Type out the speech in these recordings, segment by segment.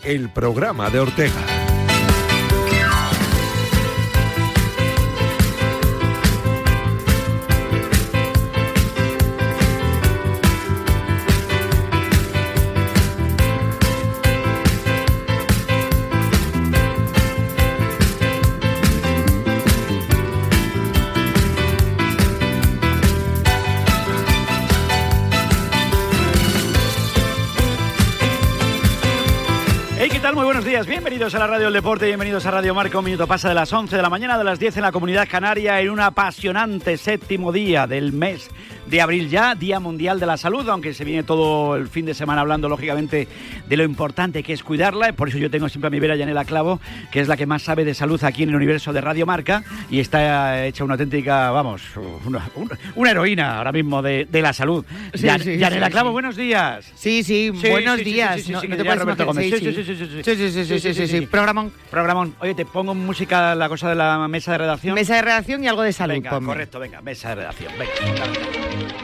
el programa de Ortega. Muy buenos días, bienvenidos a la Radio del Deporte, bienvenidos a Radio Marca. Un minuto pasa de las 11 de la mañana, de las 10 en la Comunidad Canaria, en un apasionante séptimo día del mes de abril ya, Día Mundial de la Salud, aunque se viene todo el fin de semana hablando, lógicamente, de lo importante que es cuidarla. Por eso yo tengo siempre a mi vera Yanela Clavo, que es la que más sabe de salud aquí en el universo de Radio Marca, y está hecha una auténtica, vamos, una heroína ahora mismo de la salud. Sí, Yanela Clavo, sí. buenos días. Sí, buenos días. No te puedes imaginar. Sí. Programón. Oye, te pongo música, la cosa de la mesa de redacción. Mesa de redacción y algo de salud. Venga, ponme. correcto, venga, mesa de redacción. Venga.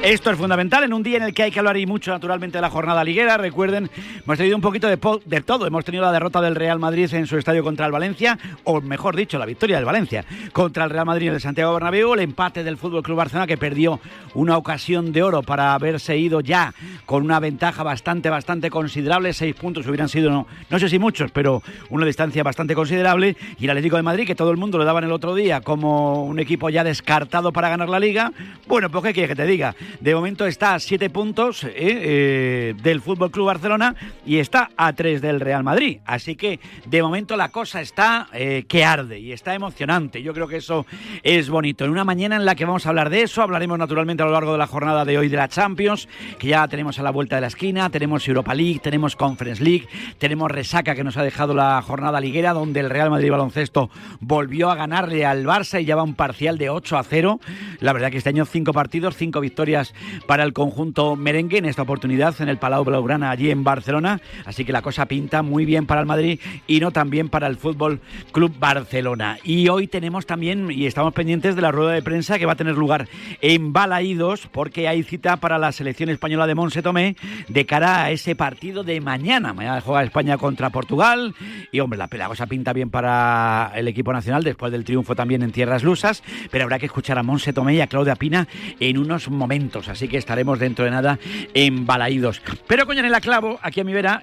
Esto es fundamental en un día en el que hay que hablar y mucho, naturalmente, de la jornada liguera. Recuerden, hemos tenido un poquito de todo. Hemos tenido la derrota del Real Madrid en su estadio contra el Valencia, o mejor dicho, la victoria del Valencia contra el Real Madrid en el Santiago Bernabéu, el empate del Fútbol Club Barcelona, que perdió una ocasión de oro para haberse ido ya con una ventaja bastante considerable. 6 puntos hubieran sido, no sé si muchos, pero una distancia bastante considerable. Y el Atlético de Madrid, que todo el mundo le daban el otro día como un equipo ya descartado para ganar la Liga. Bueno, pues ¿qué quieres que te diga? De momento está a 7 puntos del Fútbol Club Barcelona y está a 3 del Real Madrid. Así que de momento la cosa está que arde y está emocionante. Yo creo que eso es bonito. En una mañana en la que vamos a hablar de eso, hablaremos naturalmente a lo largo de la jornada de hoy de la Champions, que ya tenemos a la vuelta de la esquina. Tenemos Europa League, tenemos Conference League, tenemos resaca que nos ha dejado la jornada liguera, donde el Real Madrid Baloncesto volvió a ganarle al Barça y lleva un parcial de 8-0. La verdad que este año 5 partidos, 5 victorias para el conjunto merengue, en esta oportunidad en el Palau Blaugrana allí en Barcelona. Así que la cosa pinta muy bien para el Madrid y no tan bien para el Fútbol Club Barcelona. Y hoy tenemos también, y estamos pendientes de la rueda de prensa que va a tener lugar en Balaídos, porque hay cita para la selección española de Montse Tomé de cara a ese partido de mañana. Mañana juega España contra Portugal y, hombre, la cosa pinta bien para el equipo nacional después del triunfo también en tierras lusas, pero habrá que escuchar a Montse Tomé y a Claudia Pina en unos momentos, así que estaremos dentro de nada en Balaídos. Pero con Yanela Clavo, aquí a mi vera,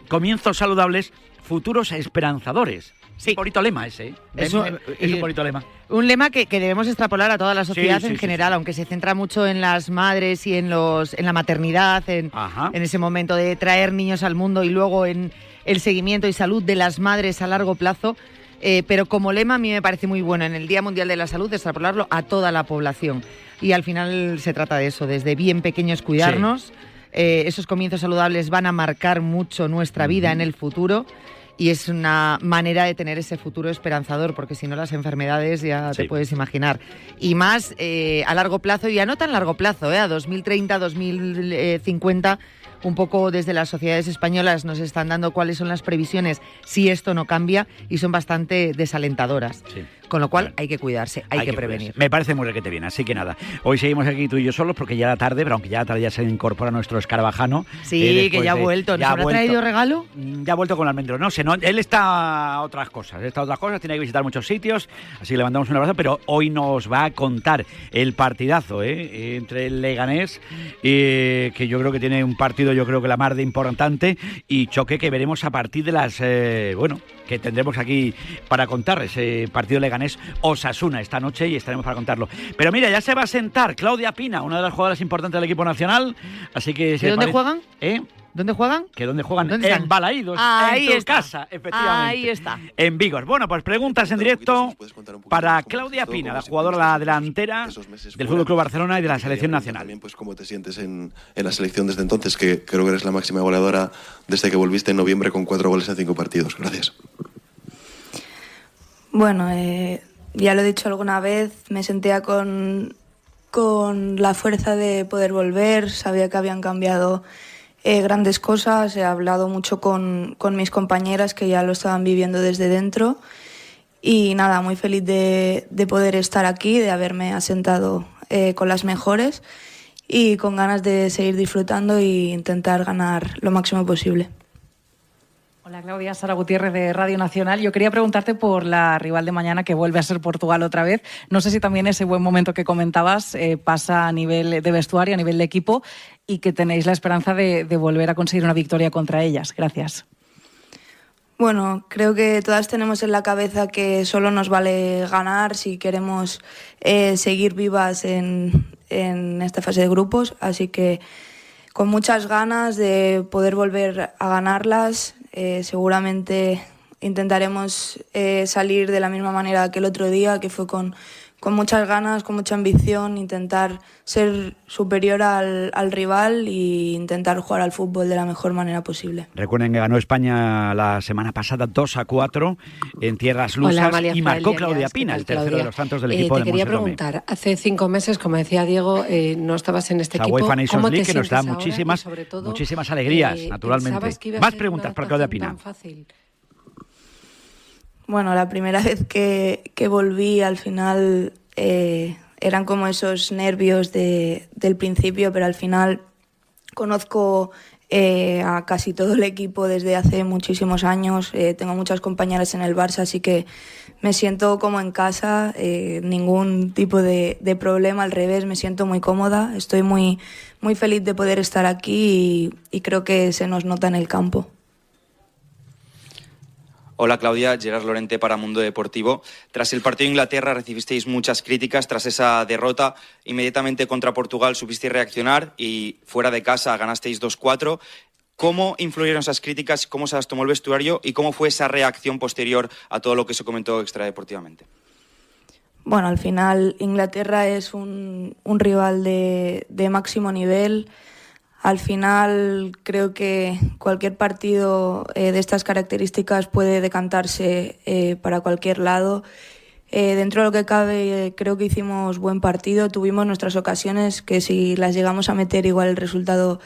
comienzos saludables, futuros esperanzadores. Sí. Bonito lema ese, ¿eh? Es un bonito lema. Un lema que debemos extrapolar a toda la sociedad en general, sí. Aunque se centra mucho en las madres y en la maternidad, en ese momento de traer niños al mundo y luego en el seguimiento y salud de las madres a largo plazo. Pero como lema a mí me parece muy bueno en el Día Mundial de la Salud extrapolarlo a toda la población. Y al final se trata de eso, desde bien pequeños cuidarnos. Sí. Esos comienzos saludables van a marcar mucho nuestra vida en el futuro. Y es una manera de tener ese futuro esperanzador, porque si no las enfermedades ya te puedes imaginar. Y más a largo plazo, y a no tan largo plazo, a 2030, 2050, un poco desde las sociedades españolas nos están dando cuáles son las previsiones si esto no cambia, y son bastante desalentadoras. Sí. Con lo cual hay que cuidarse, hay que prevenir. Me parece muy requete bien, así que nada. Hoy seguimos aquí tú y yo solos porque ya era tarde, pero aunque ya la tarde ya se incorpora nuestro escarabajano. Sí, que ya ha vuelto. ¿Nos habrá traído regalo? Ya ha vuelto con el almendro. No sé, él está a otras cosas. Tiene que visitar muchos sitios, así que le mandamos un abrazo, pero hoy nos va a contar el partidazo entre el Leganés, que yo creo que tiene un partido, yo creo que la más de importante, y choque que veremos a partir de las... que tendremos aquí para contar ese partido Leganés-Osasuna esta noche y estaremos para contarlo. Pero mira, ya se va a sentar Claudia Pina, una de las jugadoras importantes del equipo nacional, así que... ¿De dónde juegan? ¿Dónde juegan? ¿Que dónde juegan? ¿Dónde en Balaídos, en tu casa, efectivamente. Ahí está. En Vigor. Bueno, pues preguntas en directo para Claudia Pina, la jugadora, la delantera del Fútbol Club Barcelona y de la selección nacional. También, pues, ¿cómo te sientes en la selección desde entonces? Que creo que eres la máxima goleadora desde que volviste en noviembre con 4 goles en 5 partidos. Gracias. Bueno, ya lo he dicho alguna vez, me sentía con la fuerza de poder volver, sabía que habían cambiado grandes cosas, he hablado mucho con mis compañeras que ya lo estaban viviendo desde dentro y nada, muy feliz de poder estar aquí, de haberme asentado con las mejores y con ganas de seguir disfrutando e intentar ganar lo máximo posible. Hola Claudia, Sara Gutiérrez de Radio Nacional. Yo quería preguntarte por la rival de mañana que vuelve a ser Portugal otra vez. No sé si también ese buen momento que comentabas pasa a nivel de vestuario, a nivel de equipo y que tenéis la esperanza de volver a conseguir una victoria contra ellas. Gracias. Bueno, creo que todas tenemos en la cabeza que solo nos vale ganar si queremos seguir vivas en esta fase de grupos, así que con muchas ganas de poder volver a ganarlas. Seguramente intentaremos salir de la misma manera que el otro día, que fue con muchas ganas, con mucha ambición, intentar ser superior al rival e intentar jugar al fútbol de la mejor manera posible. Recuerden que ganó España la semana pasada 2-4 en tierras lusas y marcó Claudia Pina, el tercero de los tantos del equipo de Montserrat. Te quería preguntar, hace 5 meses, como decía Diego, no estabas en este equipo. La UEFA Nations League, que nos da ahora? muchísimas alegrías, naturalmente. Más preguntas para Claudia Pina. Bueno, la primera vez que volví, al final eran como esos nervios del principio, pero al final conozco a casi todo el equipo desde hace muchísimos años. Tengo muchas compañeras en el Barça, así que me siento como en casa, ningún tipo de problema, al revés, me siento muy cómoda. Estoy muy, muy feliz de poder estar aquí y creo que se nos nota en el campo. Hola Claudia, Gerard Lorente para Mundo Deportivo. Tras el partido de Inglaterra recibisteis muchas críticas tras esa derrota. Inmediatamente contra Portugal supisteis reaccionar y fuera de casa ganasteis 2-4. ¿Cómo influyeron esas críticas? ¿Cómo se las tomó el vestuario? ¿Y cómo fue esa reacción posterior a todo lo que se comentó extradeportivamente? Bueno, al final Inglaterra es un rival de máximo nivel. Al final creo que cualquier partido de estas características puede decantarse para cualquier lado. Dentro de lo que cabe creo que hicimos buen partido, tuvimos nuestras ocasiones que si las llegamos a meter igual el resultado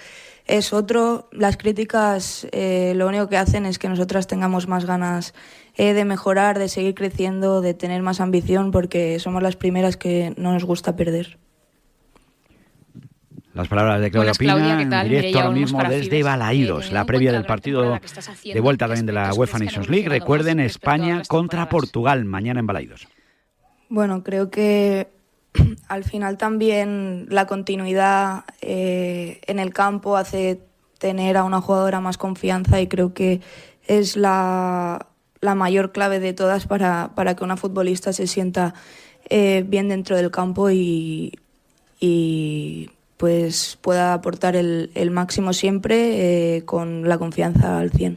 es otro. Las críticas lo único que hacen es que nosotras tengamos más ganas de mejorar, de seguir creciendo, de tener más ambición, porque somos las primeras que no nos gusta perder. Las palabras de Claudia Pina, en directo ahora mismo desde Balaídos, la previa del partido de vuelta también de la UEFA Nations League. Recuerden, España contra Portugal, mañana en Balaídos. Bueno, creo que al final también la continuidad en el campo hace tener a una jugadora más confianza y creo que es la mayor clave de todas para que una futbolista se sienta bien dentro del campo y pues pueda aportar el máximo siempre con la confianza al 100.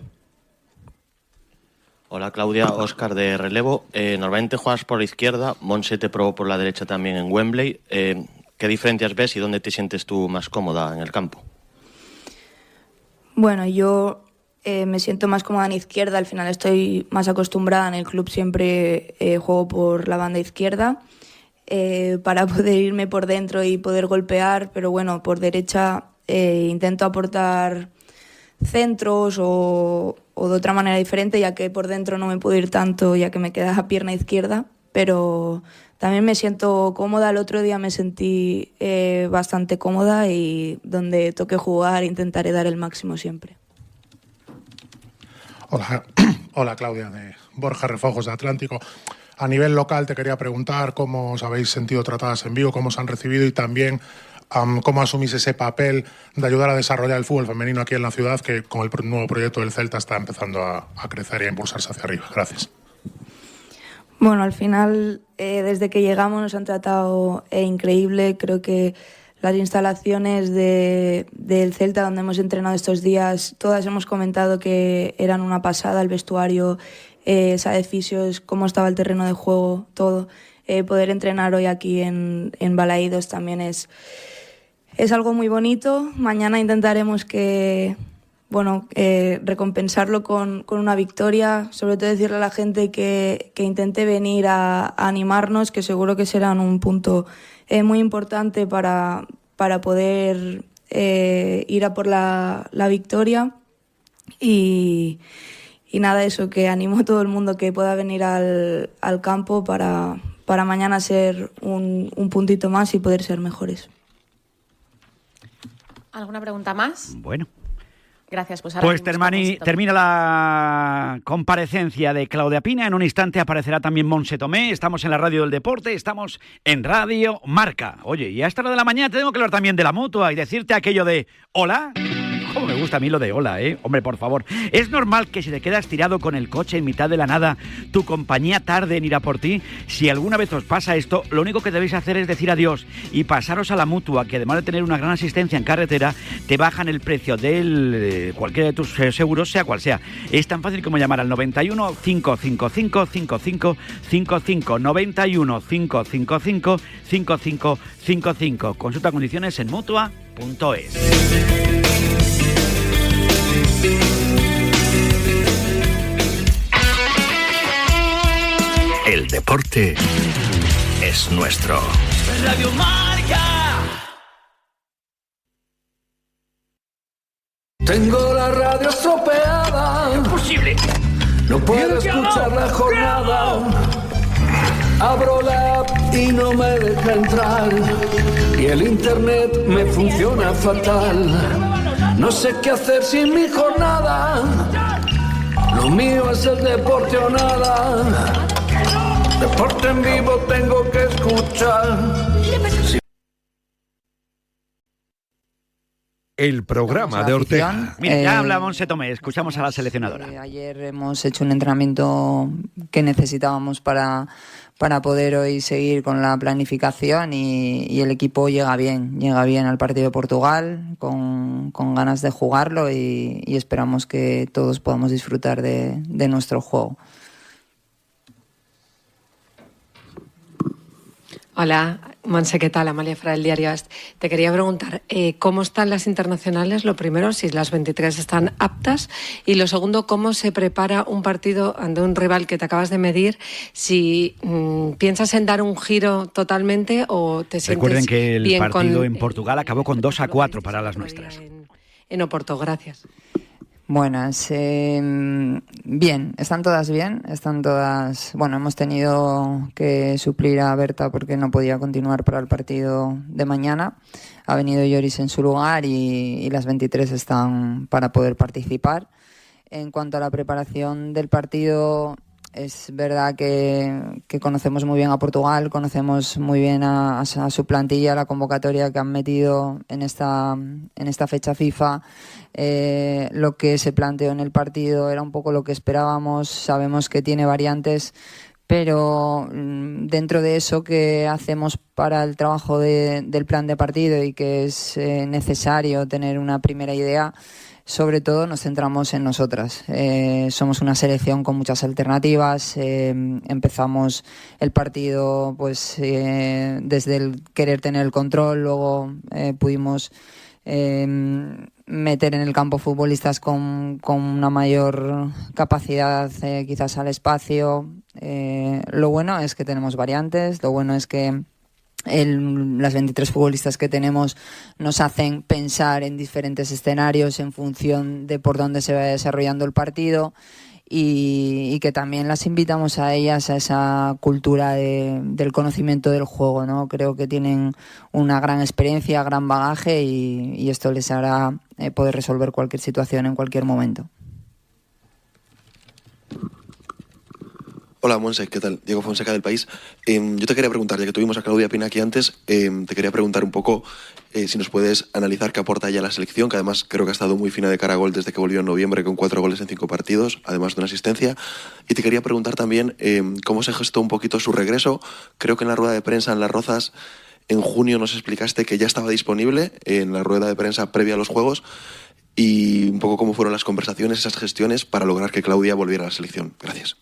Hola Claudia, Óscar de Relevo. Normalmente juegas por la izquierda, Monse te probó por la derecha también en Wembley. ¿Qué diferencias ves y dónde te sientes tú más cómoda en el campo? Bueno, yo me siento más cómoda en izquierda, al final estoy más acostumbrada, en el club siempre juego por la banda izquierda. Para poder irme por dentro y poder golpear, pero bueno, por derecha intento aportar centros o de otra manera diferente, ya que por dentro no me puedo ir tanto, ya que me queda pierna izquierda, pero también me siento cómoda. El otro día me sentí bastante cómoda y donde toque jugar intentaré dar el máximo siempre. Hola Claudia, de Borja Refojos de Atlántico. A nivel local te quería preguntar cómo os habéis sentido tratadas en Vigo, cómo os han recibido y también cómo asumís ese papel de ayudar a desarrollar el fútbol femenino aquí en la ciudad, que con el nuevo proyecto del Celta está empezando a crecer y a impulsarse hacia arriba. Gracias. Bueno, al final, desde que llegamos nos han tratado increíble. Creo que las instalaciones del Celta, donde hemos entrenado estos días, todas hemos comentado que eran una pasada, el vestuario, sala de fisios, cómo estaba el terreno de juego, todo. Poder entrenar hoy aquí en Balaídos también es algo muy bonito. Mañana intentaremos recompensarlo con una victoria, sobre todo decirle a la gente que intente venir a animarnos, que seguro que serán un punto muy importante para poder ir a por la victoria. Y nada, eso, que animo a todo el mundo que pueda venir al campo para mañana ser un puntito más y poder ser mejores. ¿Alguna pregunta más? Bueno, Gracias. Pues ahora Pues termina la comparecencia de Claudia Pina. En un instante aparecerá también Montse Tomé. Estamos en la radio del deporte, estamos en Radio Marca. Oye, y a esta hora de la mañana tengo que hablar también de la Mutua y decirte aquello de hola. ¿Cómo me gusta a mí lo de hola, eh? Hombre, por favor. Es normal que si te quedas tirado con el coche en mitad de la nada, tu compañía tarde en ir a por ti. Si alguna vez os pasa esto, lo único que debéis hacer es decir adiós y pasaros a la Mutua, que además de tener una gran asistencia en carretera, te bajan el precio de cualquiera de tus seguros, sea cual sea. Es tan fácil como llamar al 91 555 5555, 91 555 5555. Consulta condiciones en mutua.es. El deporte es nuestro. Radio Marca. Tengo la radio estropeada. Imposible. No puedo escuchar la jornada. Abro la app y no me deja entrar. Y el internet me funciona fatal. No sé qué hacer sin mi jornada. Lo mío es el deporte o nada. Deporte en vivo tengo que escuchar. El programa de Ortega. Mira, ya habla Montse Tomé, escuchamos a la seleccionadora. Ayer hemos hecho un entrenamiento que necesitábamos para poder hoy seguir con la planificación y el equipo llega bien al partido de Portugal, con ganas de jugarlo y esperamos que todos podamos disfrutar de nuestro juego. Hola, Montse, ¿qué tal? Amalia Fra, del diario AS. Te quería preguntar, ¿cómo están las internacionales? Lo primero, si las 23 están aptas. Y lo segundo, ¿cómo se prepara un partido ante un rival que te acabas de medir? Si piensas en dar un giro totalmente o te sientes Recuerden que el bien partido en Portugal acabó con 2-4 para las nuestras. En Oporto, gracias. Buenas, bien, están todas, bueno, hemos tenido que suplir a Berta porque no podía continuar para el partido de mañana, ha venido Lloris en su lugar y las 23 están para poder participar. En cuanto a la preparación del partido, es verdad que conocemos muy bien a Portugal, conocemos muy bien a su plantilla, la convocatoria que han metido en esta fecha FIFA. Lo que se planteó en el partido era un poco lo que esperábamos, sabemos que tiene variantes, pero dentro de eso que hacemos para el trabajo del plan de partido y que es necesario tener una primera idea, sobre todo nos centramos en nosotras. Somos una selección con muchas alternativas. Empezamos el partido pues desde el querer tener el control, luego pudimos meter en el campo futbolistas con una mayor capacidad quizás al espacio. Lo bueno es que tenemos variantes, lo bueno es que las 23 futbolistas que tenemos nos hacen pensar en diferentes escenarios en función de por dónde se va desarrollando el partido y que también las invitamos a ellas a esa cultura del conocimiento del juego, ¿no? Creo que tienen una gran experiencia, gran bagaje y esto les hará poder resolver cualquier situación en cualquier momento. Hola, Montse, ¿qué tal? Diego Fonseca del País. Yo te quería preguntar, ya que tuvimos a Claudia Pina aquí antes, te quería preguntar un poco si nos puedes analizar qué aporta ella a la selección, que además creo que ha estado muy fina de cara a gol desde que volvió en noviembre con 4 goles en 5 partidos, además de una asistencia. Y te quería preguntar también cómo se gestó un poquito su regreso. Creo que en la rueda de prensa en Las Rozas en junio nos explicaste que ya estaba disponible en la rueda de prensa previa a los Juegos y un poco cómo fueron las conversaciones, esas gestiones para lograr que Claudia volviera a la selección. Gracias.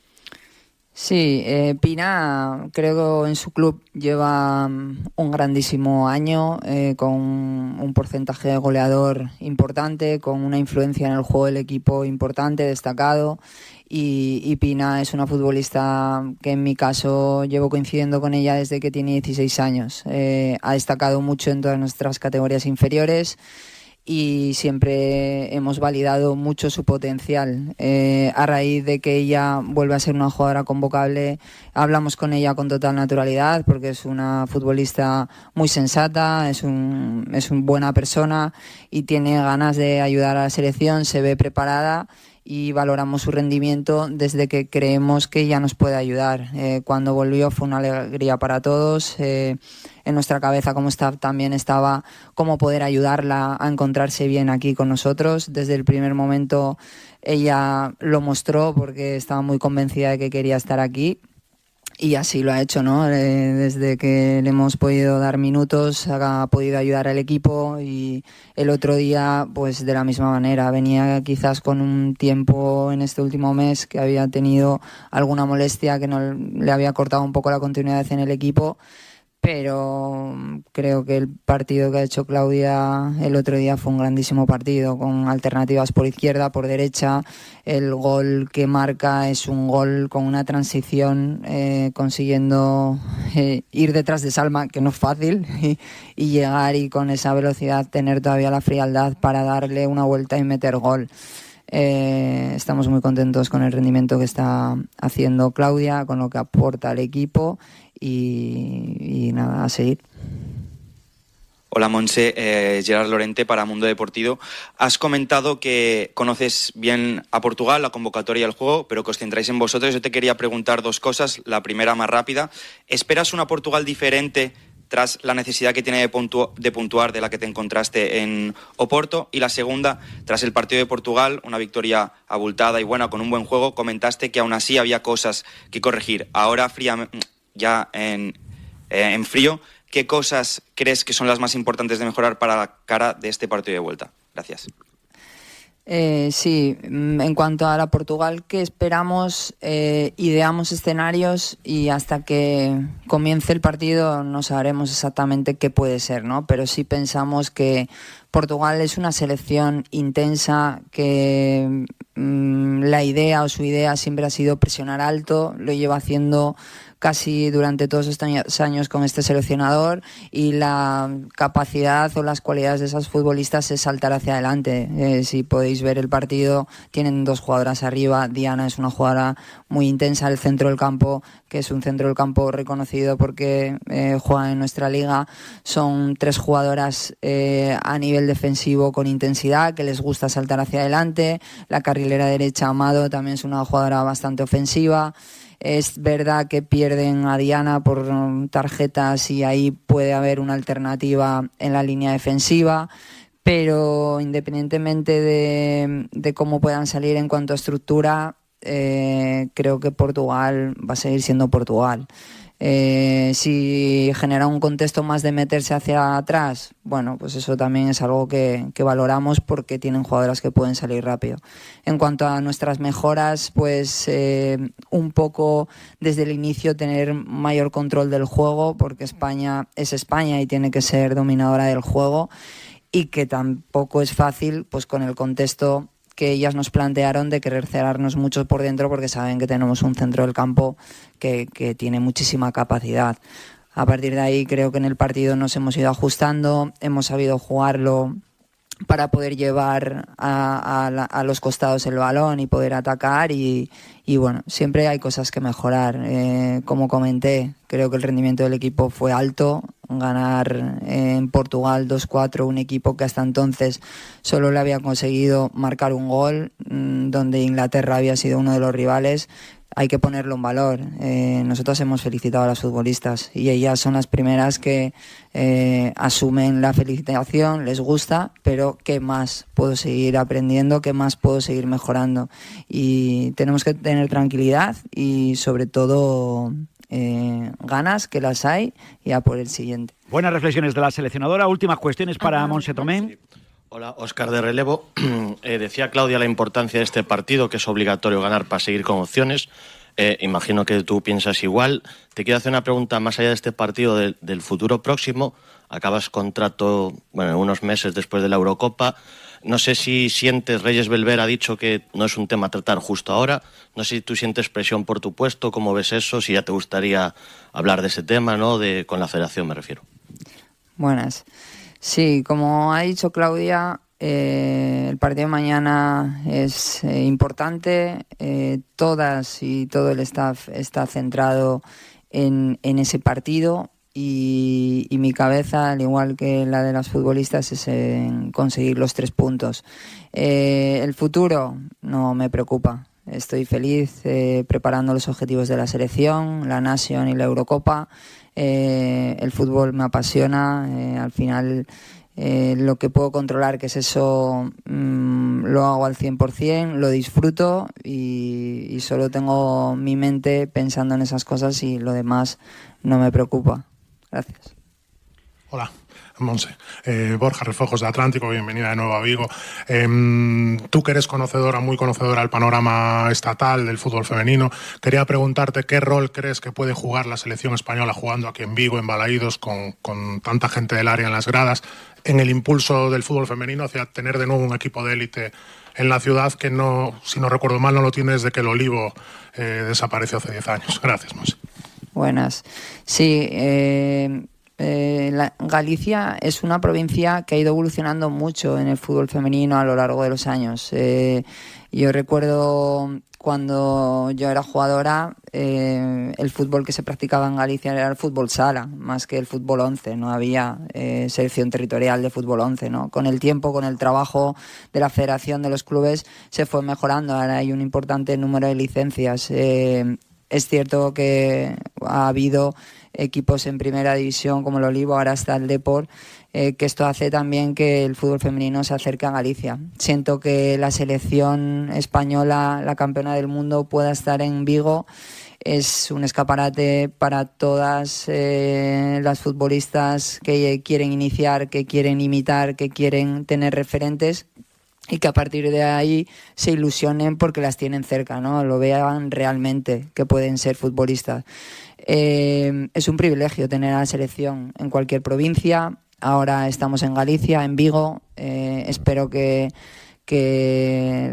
Sí, Pina creo que en su club lleva un grandísimo año con un porcentaje de goleador importante, con una influencia en el juego del equipo importante, destacado y Pina es una futbolista que en mi caso llevo coincidiendo con ella desde que tiene 16 años. Ha destacado mucho en todas nuestras categorías inferiores y siempre hemos validado mucho su potencial. A raíz de que ella vuelve a ser una jugadora convocable, hablamos con ella con total naturalidad porque es una futbolista muy sensata, es una buena persona y tiene ganas de ayudar a la selección, se ve preparada y valoramos su rendimiento desde que creemos que ella nos puede ayudar. Cuando volvió fue una alegría para todos. En nuestra cabeza como staff también estaba cómo poder ayudarla a encontrarse bien aquí con nosotros. Desde el primer momento ella lo mostró porque estaba muy convencida de que quería estar aquí. Y así lo ha hecho, ¿no? Desde que le hemos podido dar minutos, ha podido ayudar al equipo y el otro día, pues de la misma manera. Venía quizás con un tiempo en este último mes que había tenido alguna molestia que no le había cortado un poco la continuidad en el equipo, pero creo que el partido que ha hecho Claudia el otro día fue un grandísimo partido, con alternativas por izquierda, por derecha. El gol que marca es un gol con una transición, consiguiendo ir detrás de Salma, que no es fácil, y llegar y con esa velocidad tener todavía la frialdad para darle una vuelta y meter gol. Estamos muy contentos con el rendimiento que está haciendo Claudia, con lo que aporta al equipo y nada, a seguir. Hola Montse, Gerard Lorente para Mundo Deportivo. Has comentado que conoces bien a Portugal, la convocatoria y el juego, pero que os centráis en vosotros. Yo te quería preguntar dos cosas. La primera, más rápida. ¿Esperas una Portugal diferente tras la necesidad que tiene de puntuar de la que te encontraste en Oporto? Y la segunda, tras el partido de Portugal, una victoria abultada y buena con un buen juego, comentaste que aún así había cosas que corregir. Ahora, ya en frío, ¿qué cosas crees que son las más importantes de mejorar para la cara de este partido de vuelta? Gracias. Sí, en cuanto a la Portugal que esperamos, ideamos escenarios y hasta que comience el partido no sabremos exactamente qué puede ser, ¿no? Pero sí pensamos que Portugal es una selección intensa, que la idea o su idea siempre ha sido presionar alto, lo lleva haciendo casi durante todos estos años con este seleccionador, y la capacidad o las cualidades de esas futbolistas es saltar hacia adelante. Si podéis ver el partido, tienen dos jugadoras arriba. Diana es una jugadora muy intensa, el centro del campo, que es un centro del campo reconocido porque juega en nuestra liga. Son tres jugadoras a nivel defensivo con intensidad, que les gusta saltar hacia adelante. La carrilera derecha, Amado, también es una jugadora bastante ofensiva. Es verdad que pierden a Diana por tarjetas y ahí puede haber una alternativa en la línea defensiva, pero independientemente de cómo puedan salir en cuanto a estructura, creo que Portugal va a seguir siendo Portugal. Si genera un contexto más de meterse hacia atrás, bueno, pues eso también es algo que valoramos porque tienen jugadoras que pueden salir rápido. En cuanto a nuestras mejoras, pues un poco desde el inicio tener mayor control del juego, porque España es España y tiene que ser dominadora del juego, y que tampoco es fácil pues con el contexto que ellas nos plantearon de querer cerrarnos mucho por dentro, porque saben que tenemos un centro del campo que tiene muchísima capacidad. A partir de ahí creo que en el partido nos hemos ido ajustando, hemos sabido jugarlo para poder llevar a los costados el balón y poder atacar y bueno, siempre hay cosas que mejorar. Como comenté, creo que el rendimiento del equipo fue alto. Ganar en Portugal 2-4, un equipo que hasta entonces solo le había conseguido marcar un gol, donde Inglaterra había sido uno de los rivales, hay que ponerlo en valor. Nosotros hemos felicitado a las futbolistas y ellas son las primeras que asumen la felicitación, les gusta, pero ¿qué más puedo seguir aprendiendo? ¿Qué más puedo seguir mejorando? Y tenemos que tener tranquilidad y sobre todo ganas, que las hay, y a por el siguiente. Buenas reflexiones de la seleccionadora. Últimas cuestiones para Montse Tomé. Hola, Óscar de Relevo. Decía Claudia la importancia de este partido, que es obligatorio ganar para seguir con opciones. Imagino que tú piensas igual. Te quiero hacer una pregunta más allá de este partido, del futuro próximo. Acabas contrato, bueno, unos meses después de la Eurocopa. No sé si sientes, Reyes Belver ha dicho que no es un tema a tratar justo ahora. No sé si tú sientes presión por tu puesto, cómo ves eso, si ya te gustaría hablar de ese tema, ¿no? Con la federación me refiero. Buenas. Sí, como ha dicho Claudia, El partido de mañana es importante. Todas y todo el staff está centrado en ese partido y mi cabeza, al igual que la de las futbolistas, es en conseguir los 3 puntos. El futuro no me preocupa. Estoy feliz preparando los objetivos de la selección, la Nation y la Eurocopa. El fútbol me apasiona. Al final lo que puedo controlar, que es eso, lo hago al 100%, lo disfruto y solo tengo mi mente pensando en esas cosas y lo demás no me preocupa. Gracias. Hola, Monse. Borja Refojos de Atlántico, bienvenida de nuevo a Vigo. Tú que eres muy conocedora del panorama estatal del fútbol femenino, quería preguntarte qué rol crees que puede jugar la selección española jugando aquí en Vigo, en Balaídos, con tanta gente del área en las gradas, en el impulso del fútbol femenino hacia tener de nuevo un equipo de élite en la ciudad que no, si no recuerdo mal, no lo tiene desde que el Olivo desapareció hace 10 años. Gracias, Monse. Buenas. Sí, Galicia es una provincia que ha ido evolucionando mucho en el fútbol femenino a lo largo de los años. Yo recuerdo cuando yo era jugadora, el fútbol que se practicaba en Galicia era el fútbol sala, más que el fútbol 11. No había selección territorial de fútbol 11, ¿no? Con el tiempo, con el trabajo de la federación, de los clubes, se fue mejorando. Ahora hay un importante número de licencias. Es cierto que ha habido equipos en primera división como el Olivo, ahora está el Depor, que esto hace también que el fútbol femenino se acerque a Galicia. Siento que la selección española, la campeona del mundo, pueda estar en Vigo. Es un escaparate para todas las futbolistas que quieren iniciar, que quieren imitar, que quieren tener referentes, y que a partir de ahí se ilusionen porque las tienen cerca, ¿no? Lo vean realmente que pueden ser futbolistas. Es un privilegio tener a la selección en cualquier provincia. Ahora estamos en Galicia, en Vigo. Espero que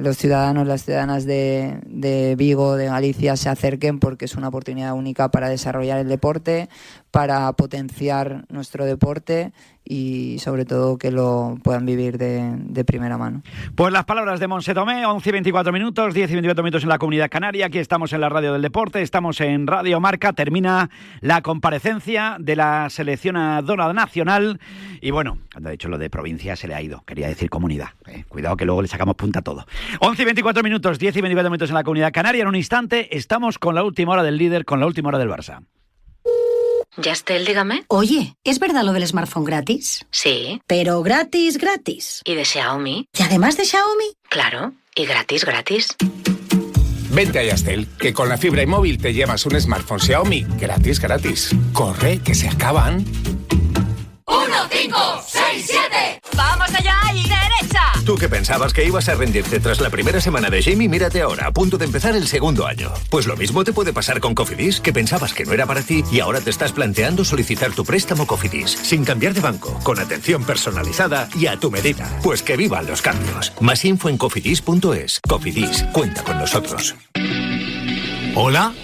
los ciudadanos, las ciudadanas de Vigo, de Galicia, se acerquen porque es una oportunidad única para desarrollar el deporte, para potenciar nuestro deporte y sobre todo que lo puedan vivir de primera mano. Pues las palabras de Monse Tomé, 11 y 24 minutos, 10 y 24 minutos en la Comunidad Canaria. Aquí estamos en la Radio del Deporte, estamos en Radio Marca. Termina la comparecencia de la seleccionadora nacional y bueno, cuando ha dicho lo de provincia se le ha ido, quería decir comunidad. Cuidado que luego le sacamos punta a todo. 11 y 24 minutos, 10 y 24 minutos en la Comunidad Canaria. En un instante estamos con la última hora del líder, con la última hora del Barça. Yastel, dígame. Oye, ¿es verdad lo del smartphone gratis? Sí. Pero gratis. ¿Y de Xiaomi? ¿Y además de Xiaomi? Claro, y gratis. Vente a Yastel, que con la fibra y móvil te llevas un smartphone Xiaomi gratis. Corre, que se acaban. 1, 5, 6, 7. ¡Vamos allá y derecha! Tú que pensabas que ibas a rendirte tras la primera semana de Jamie, mírate ahora, a punto de empezar el segundo año. Pues lo mismo te puede pasar con Cofidis, que pensabas que no era para ti y ahora te estás planteando solicitar tu préstamo Cofidis, sin cambiar de banco, con atención personalizada y a tu medida. Pues que vivan los cambios. Más info en cofidis.es. Cofidis, cuenta con nosotros. ¿Hola?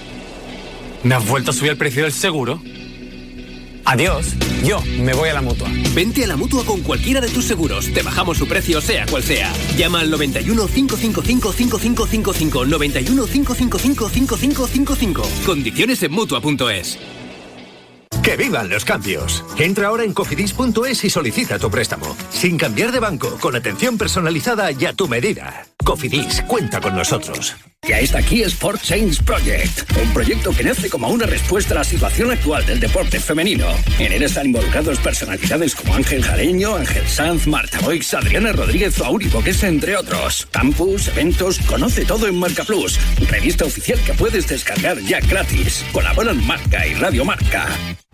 ¿Me has vuelto a subir el precio del seguro? Adiós, yo me voy a la Mutua. Vente a la Mutua con cualquiera de tus seguros. Te bajamos su precio sea cual sea. Llama al 91 555 5555. 91 555 5555. Condiciones en Mutua.es. ¡Que vivan los cambios! Entra ahora en cofidis.es y solicita tu préstamo. Sin cambiar de banco, con atención personalizada y a tu medida. Cofidis, cuenta con nosotros. Ya está aquí Sport Change Project, un proyecto que nace como una respuesta a la situación actual del deporte femenino. En él están involucrados personalidades como Ángel Jareño, Ángel Sanz, Marta Boix, Adriana Rodríguez o Auri Bogués, entre otros. Campus, eventos, conoce todo en Marca Plus, revista oficial que puedes descargar ya gratis. Colaboran Marca y Radio Marca.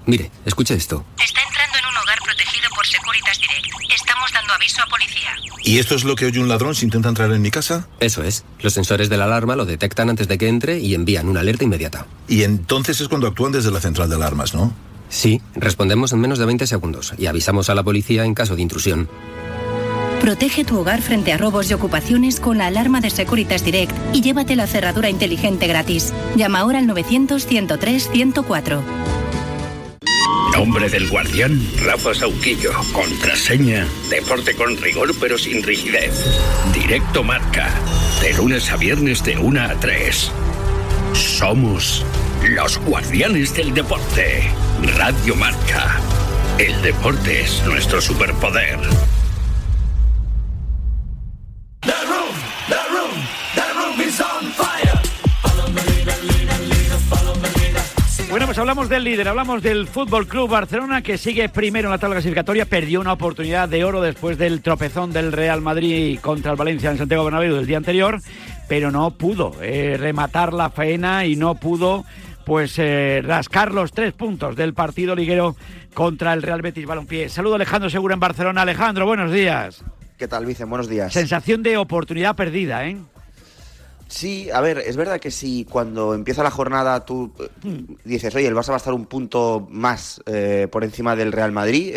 Mire, escuche esto. Está entrando en un hogar protegido por Securitas Direct. Estamos dando aviso a policía. ¿Y esto es lo que oye un ladrón si intenta entrar en mi casa? Eso es. Los sensores de la alarma lo detectan antes de que entre y envían una alerta inmediata. Y entonces es cuando actúan desde la central de alarmas, ¿no? Sí, respondemos en menos de 20 segundos y avisamos a la policía en caso de intrusión. Protege tu hogar frente a robos y ocupaciones con la alarma de Securitas Direct y llévate la cerradura inteligente gratis. Llama ahora al 900 103 104. nombre del guardián, Rafa Sauquillo. Contraseña, deporte con rigor pero sin rigidez. Directo Marca, de lunes a viernes de 1 a 3. Somos los guardianes del deporte. Radio Marca. El deporte es nuestro superpoder. Bueno, pues hablamos del líder, hablamos del Fútbol Club Barcelona, que sigue primero en la tabla clasificatoria. Perdió una oportunidad de oro después del tropezón del Real Madrid contra el Valencia en Santiago Bernabéu del día anterior, pero no pudo rematar la faena y no pudo rascar los 3 puntos del partido liguero contra el Real Betis Balompié. Saludo a Alejandro Segura en Barcelona. Alejandro, buenos días. ¿Qué tal, Vicen? Buenos días. Sensación de oportunidad perdida, ¿eh? Sí, a ver, es verdad que si cuando empieza la jornada tú dices, oye, el Barça va a estar un punto más por encima del Real Madrid,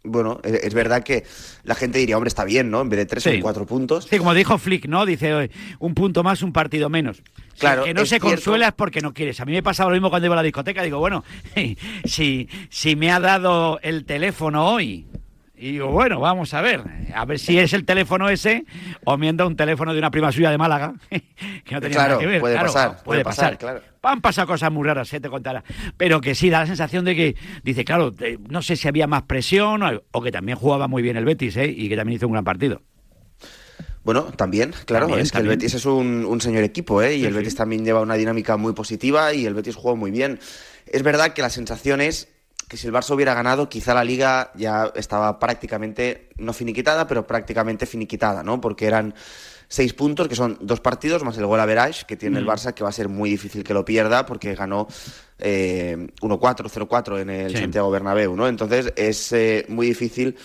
bueno, es verdad que la gente diría, hombre, está bien, ¿no? En vez de 3 son 4 puntos. Sí, como dijo Flick, ¿no? Dice, un punto más, un partido menos. Claro, que no se consuela es porque no quieres. A mí me pasaba lo mismo cuando iba a la discoteca. Digo, bueno, si me ha dado el teléfono hoy... Y digo, bueno, vamos a ver si es el teléfono ese o me han dado un teléfono de una prima suya de Málaga que no tenía nada que ver. Puede pasar, claro. Han pasado cosas muy raras, te contará. Pero que sí, da la sensación de que, dice, claro, no sé si había más presión o que también jugaba muy bien el Betis, y que también hizo un gran partido. Bueno, también, claro, también. Que el Betis es un señor equipo, y el Betis también lleva una dinámica muy positiva y el Betis jugó muy bien. Es verdad que la sensación es que si el Barça hubiera ganado, quizá la Liga ya estaba prácticamente, no finiquitada, pero prácticamente finiquitada, ¿no? Porque eran 6 puntos, que son 2 partidos, más el gol average que tiene el Barça, que va a ser muy difícil que lo pierda, porque ganó 1-4, 0-4 en el Santiago Bernabéu, ¿no? Entonces es muy difícil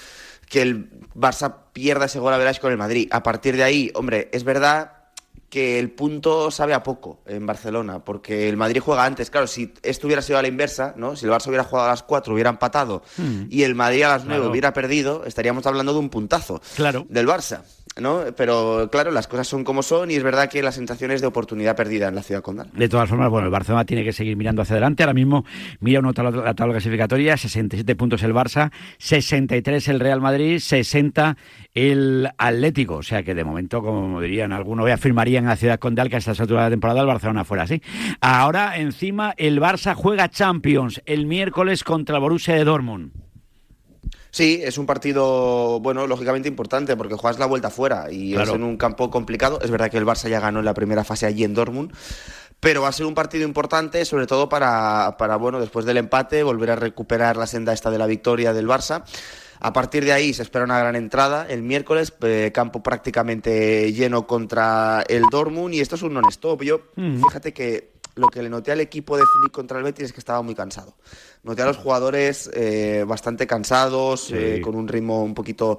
que el Barça pierda ese gol average con el Madrid. A partir de ahí, hombre, es verdad que el punto sabe a poco en Barcelona, porque el Madrid juega antes. Claro, si esto hubiera sido a la inversa, ¿no? Si el Barça hubiera jugado a las 4, hubiera empatado, y el Madrid a las 9 hubiera perdido, estaríamos hablando de un puntazo del Barça, ¿no? Pero claro, las cosas son como son y es verdad que la sensación es de oportunidad perdida en la ciudad condal. De todas formas, bueno, el Barcelona tiene que seguir mirando hacia adelante. Ahora mismo mira la tabla clasificatoria, 67 puntos el Barça, 63 el Real Madrid, 60 el Atlético. O sea que de momento, como dirían algunos, afirmarían en la ciudad condal que a esta altura de la temporada el Barcelona fuera así. Ahora, encima, el Barça juega Champions el miércoles contra el Borussia de Dortmund. Sí, es un partido, bueno, lógicamente importante porque juegas la vuelta fuera y es en un campo complicado. Es verdad que el Barça ya ganó en la primera fase allí en Dortmund, pero va a ser un partido importante, sobre todo para bueno, después del empate, volver a recuperar la senda esta de la victoria del Barça. A partir de ahí se espera una gran entrada el miércoles, campo prácticamente lleno contra el Dortmund y esto es un non-stop. Yo, fíjate que lo que le noté al equipo de Flick contra el Betis es que estaba muy cansado. Noté a los jugadores bastante cansados, con un ritmo un poquito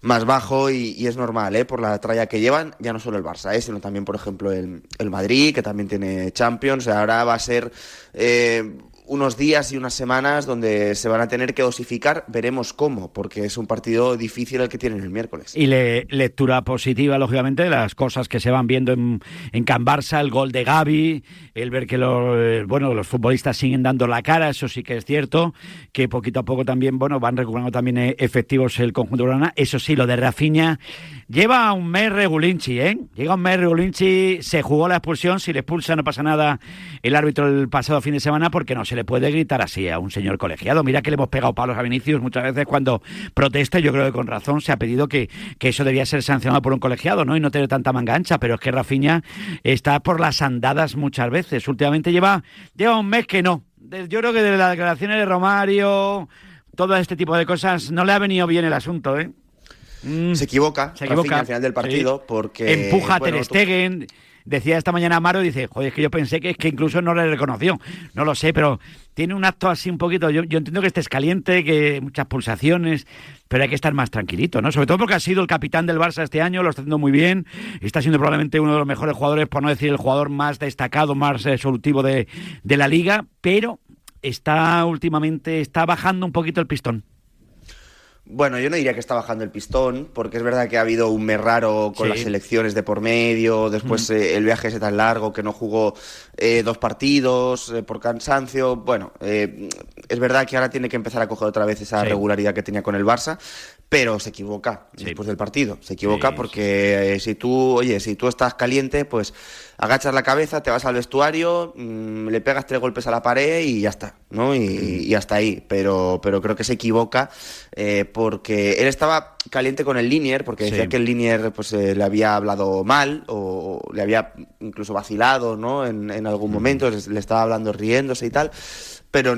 más bajo y es normal, por la tralla que llevan, ya no solo el Barça, sino también, por ejemplo, el Madrid, que también tiene Champions. Ahora va a ser unos días y unas semanas donde se van a tener que dosificar, veremos cómo, porque es un partido difícil el que tienen el miércoles. Y lectura positiva, lógicamente, de las cosas que se van viendo en Can Barça, el gol de Gavi, el ver que los futbolistas siguen dando la cara, eso sí que es cierto, que poquito a poco también, van recuperando también efectivos el conjunto blaugrana. Eso sí, lo de Rafinha, lleva un mes Regulinchi, llega un mes Regulinchi, se jugó la expulsión, si le expulsa no pasa nada el árbitro el pasado fin de semana, porque no se le puede gritar así a un señor colegiado. Mira que le hemos pegado palos a Vinicius muchas veces cuando protesta, yo creo que con razón se ha pedido que eso debía ser sancionado por un colegiado, ¿no? Y no tener tanta manga ancha, pero es que Rafinha está por las andadas muchas veces. Últimamente lleva un mes que no. Yo creo que desde las declaraciones de Romario, todo este tipo de cosas, no le ha venido bien el asunto, Se equivoca Rafinha al final del partido, porque empuja a Ter Stegen. Decía esta mañana Amaro, dice, joder, es que yo pensé que incluso no le reconoció. No lo sé, pero tiene un acto así un poquito. Yo entiendo que estés caliente, que muchas pulsaciones, pero hay que estar más tranquilito, ¿no? Sobre todo porque ha sido el capitán del Barça este año, lo está haciendo muy bien, está siendo probablemente uno de los mejores jugadores, por no decir el jugador más destacado, más resolutivo de la Liga, pero últimamente está bajando un poquito el pistón. Bueno, yo no diría que está bajando el pistón, porque es verdad que ha habido un mes raro con las elecciones de por medio, después el viaje ese tan largo que no jugó 2 partidos por cansancio. Bueno, es verdad que ahora tiene que empezar a coger otra vez esa regularidad que tenía con el Barça, pero se equivoca después del partido. Se equivoca porque si tú estás caliente, pues agachas la cabeza, te vas al vestuario, le pegas 3 golpes a la pared y ya está, ¿no? Y hasta ahí. Pero creo que se equivoca porque él estaba caliente con el Linier, porque decía que el Linier pues, le había hablado mal o le había incluso vacilado, ¿no? En algún momento, le estaba hablando riéndose y tal, pero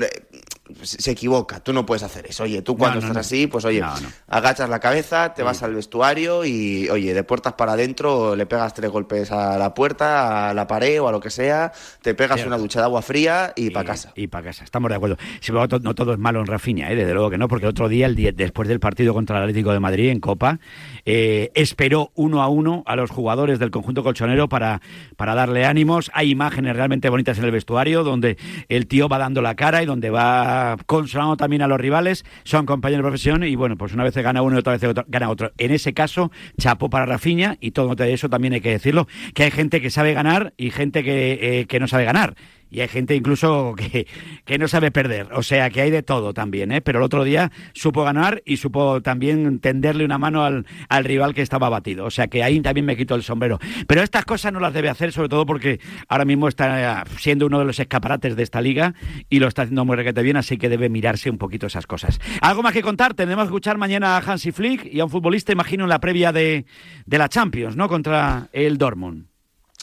se equivoca, tú no puedes hacer eso. Oye, tú cuando estás así, pues oye, agachas la cabeza, te vas al vestuario y oye, de puertas para adentro le pegas 3 golpes a la puerta, a la pared o a lo que sea, te pegas una ducha de agua fría y para casa. Y para casa, estamos de acuerdo. Si no todo es malo en Rafinha, desde luego que no, porque el otro día, después del partido contra el Atlético de Madrid en Copa, esperó 1-1 a los jugadores del conjunto colchonero para darle ánimos. Hay imágenes realmente bonitas en el vestuario donde el tío va dando la cara y donde va consolando también a los rivales, son compañeros de profesión y bueno, pues una vez gana uno y otra vez gana otro. En ese caso, chapó para Rafinha y todo eso también hay que decirlo, que hay gente que sabe ganar y gente que no sabe ganar. Y hay gente incluso que no sabe perder, o sea que hay de todo también, pero el otro día supo ganar y supo también tenderle una mano al rival que estaba abatido, o sea que ahí también me quito el sombrero. Pero estas cosas no las debe hacer, sobre todo porque ahora mismo está siendo uno de los escaparates de esta liga y lo está haciendo muy requete bien, así que debe mirarse un poquito esas cosas. ¿Algo más que contar? Tendremos que escuchar mañana a Hansi Flick y a un futbolista, imagino, en la previa de la Champions, ¿no? Contra el Dortmund.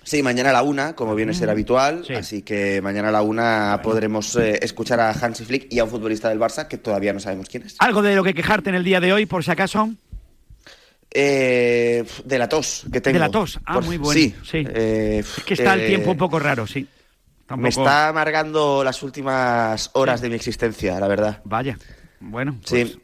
Sí, mañana a la 1, como viene a ser habitual, así que mañana a la 1 podremos escuchar a Hansi Flick y a un futbolista del Barça que todavía no sabemos quién es. ¿Algo de lo que quejarte en el día de hoy, por si acaso? De la tos que tengo. De la tos, muy bueno. Sí. Es que está el tiempo un poco raro, sí. Tampoco... Me está amargando las últimas horas de mi existencia, la verdad. Vaya. Bueno, pues... Sí,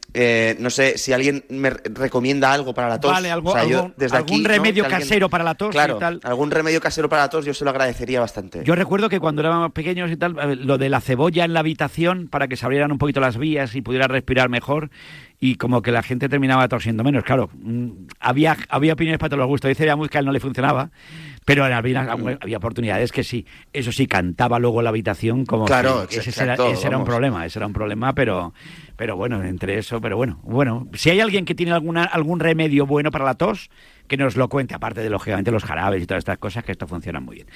no sé si alguien me recomienda algo para la tos. Vale, algún remedio casero para la tos. Claro, y tal. Algún remedio casero para la tos yo se lo agradecería bastante. Yo recuerdo que cuando éramos pequeños y tal, lo de la cebolla en la habitación para que se abrieran un poquito las vías y pudiera respirar mejor y como que la gente terminaba tosiendo menos. Claro, había opiniones para todos los gustos. Dice Yamus que a él no le funcionaba, pero había oportunidades que sí. Eso sí, cantaba luego en la habitación como claro, que ese era un problema, pero bueno, entre eso, pero bueno, si hay alguien que tiene algún remedio bueno para la tos, que nos lo cuente, aparte de lógicamente los jarabes y todas estas cosas, que esto funciona muy bien.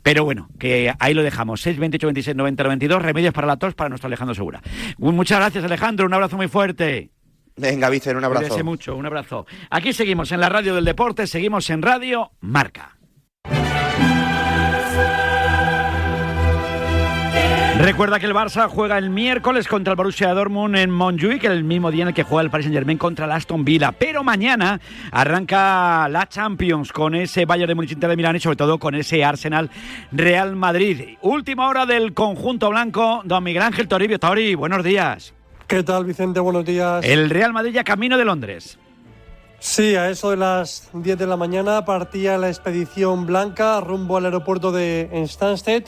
Pero bueno, que ahí lo dejamos. 628 26 90 92, remedios para la tos para nuestro Alejandro Segura. Muchas gracias, Alejandro, un abrazo muy fuerte. Venga, Vicen, un abrazo. Cuídese mucho, un abrazo. Aquí seguimos en la radio del deporte, seguimos en Radio Marca. Recuerda que el Barça juega el miércoles contra el Borussia Dortmund en Montjuic, el mismo día en el que juega el Paris Saint-Germain contra el Aston Villa. Pero mañana arranca la Champions con ese Bayern de Múnich, Inter de Milán y sobre todo con ese Arsenal Real Madrid. Última hora del conjunto blanco. Don Miguel Ángel Toribio. Tori, buenos días. ¿Qué tal, Vicente? Buenos días. El Real Madrid ya camino de Londres. Sí, a eso de las 10 de la mañana partía la expedición blanca rumbo al aeropuerto de Stansted,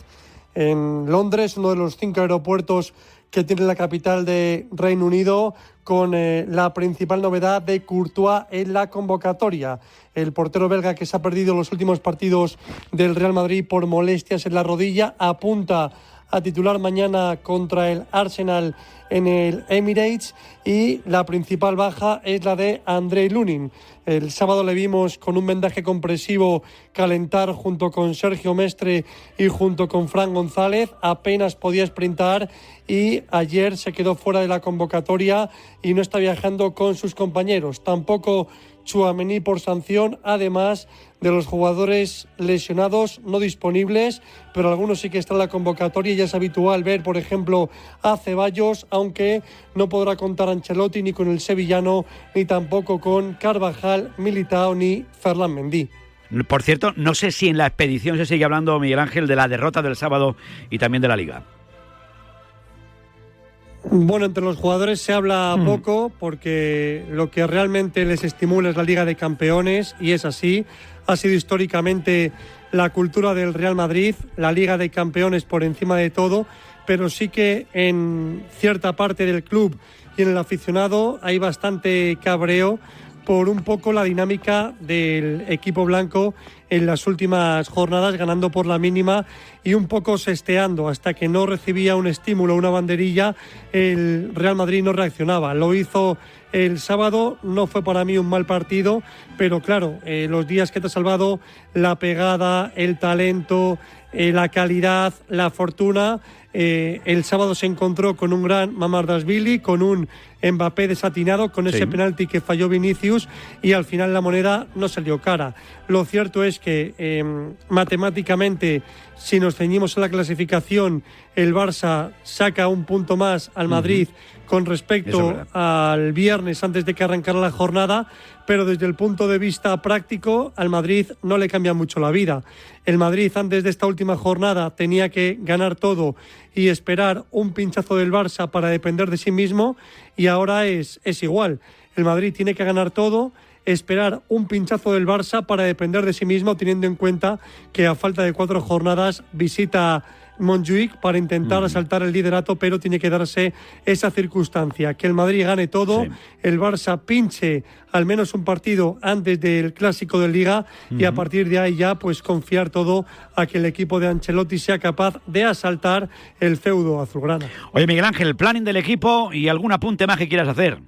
en Londres, uno de los 5 aeropuertos que tiene la capital de Reino Unido, con la principal novedad de Courtois en la convocatoria. El portero belga, que se ha perdido los últimos partidos del Real Madrid por molestias en la rodilla, apunta a titular mañana contra el Arsenal en el Emirates, y la principal baja es la de Andrei Lunin. El sábado le vimos con un vendaje compresivo calentar junto con Sergio Mestre y junto con Fran González, apenas podía sprintar y ayer se quedó fuera de la convocatoria y no está viajando con sus compañeros. Tampoco Tchouaméni por sanción, además de los jugadores lesionados no disponibles, pero algunos sí que están en la convocatoria. Ya es habitual ver, por ejemplo, a Ceballos, aunque no podrá contar Ancelotti ni con el sevillano, ni tampoco con Carvajal, Militao ni Ferland Mendy. Por cierto, no sé si en la expedición se sigue hablando, Miguel Ángel, de la derrota del sábado y también de la Liga. Bueno, entre los jugadores se habla poco, porque lo que realmente les estimula es la Liga de Campeones, y es así. Ha sido históricamente la cultura del Real Madrid, la Liga de Campeones por encima de todo, pero sí que en cierta parte del club y en el aficionado hay bastante cabreo por un poco la dinámica del equipo blanco en las últimas jornadas, ganando por la mínima y un poco sesteando hasta que no recibía un estímulo, una banderilla, el Real Madrid no reaccionaba. Lo hizo el sábado, no fue para mí un mal partido, pero claro, los días que te ha salvado, la pegada, el talento, la calidad, la fortuna. El sábado se encontró con un gran Mamardashvili, con un Mbappé desatinado, con ese penalti que falló Vinicius, y al final la moneda no salió cara. Lo cierto es que matemáticamente, si nos ceñimos a la clasificación, el Barça saca un punto más al Madrid con respecto al viernes antes de que arrancara la jornada, pero desde el punto de vista práctico al Madrid no le cambia mucho la vida. El Madrid antes de esta última jornada tenía que ganar todo y esperar un pinchazo del Barça para depender de sí mismo, y ahora es igual. El Madrid tiene que ganar todo, esperar un pinchazo del Barça para depender de sí mismo, teniendo en cuenta que a falta de 4 jornadas visita Montjuic para intentar asaltar el liderato, pero tiene que darse esa circunstancia, que el Madrid gane todo, el Barça pinche al menos un partido antes del Clásico de Liga y a partir de ahí ya pues confiar todo a que el equipo de Ancelotti sea capaz de asaltar el feudo azulgrana. Oye, Miguel Ángel, el planning del equipo y algún apunte más que quieras hacer.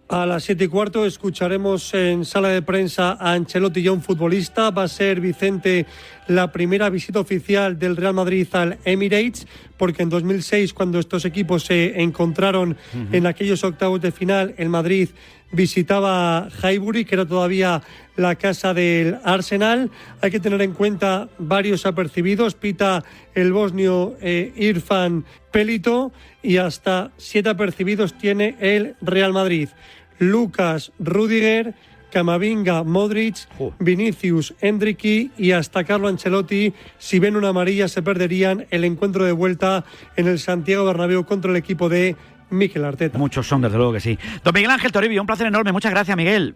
A las 7:15 escucharemos en sala de prensa a Ancelotti y a un futbolista. Va a ser, Vicente, la primera visita oficial del Real Madrid al Emirates, porque en 2006, cuando estos equipos se encontraron en aquellos octavos de final, el Madrid visitaba Highbury, que era todavía la casa del Arsenal. Hay que tener en cuenta varios apercibidos. Pita el bosnio Irfan Pelito, y hasta 7 apercibidos tiene el Real Madrid. Lucas, Rudiger, Camavinga, Modric, Vinicius, Endricky y hasta Carlo Ancelotti. Si ven una amarilla se perderían el encuentro de vuelta en el Santiago Bernabéu contra el equipo de Mikel Arteta. Muchos son, desde luego que sí. Don Miguel Ángel Toribio, un placer enorme. Muchas gracias, Miguel.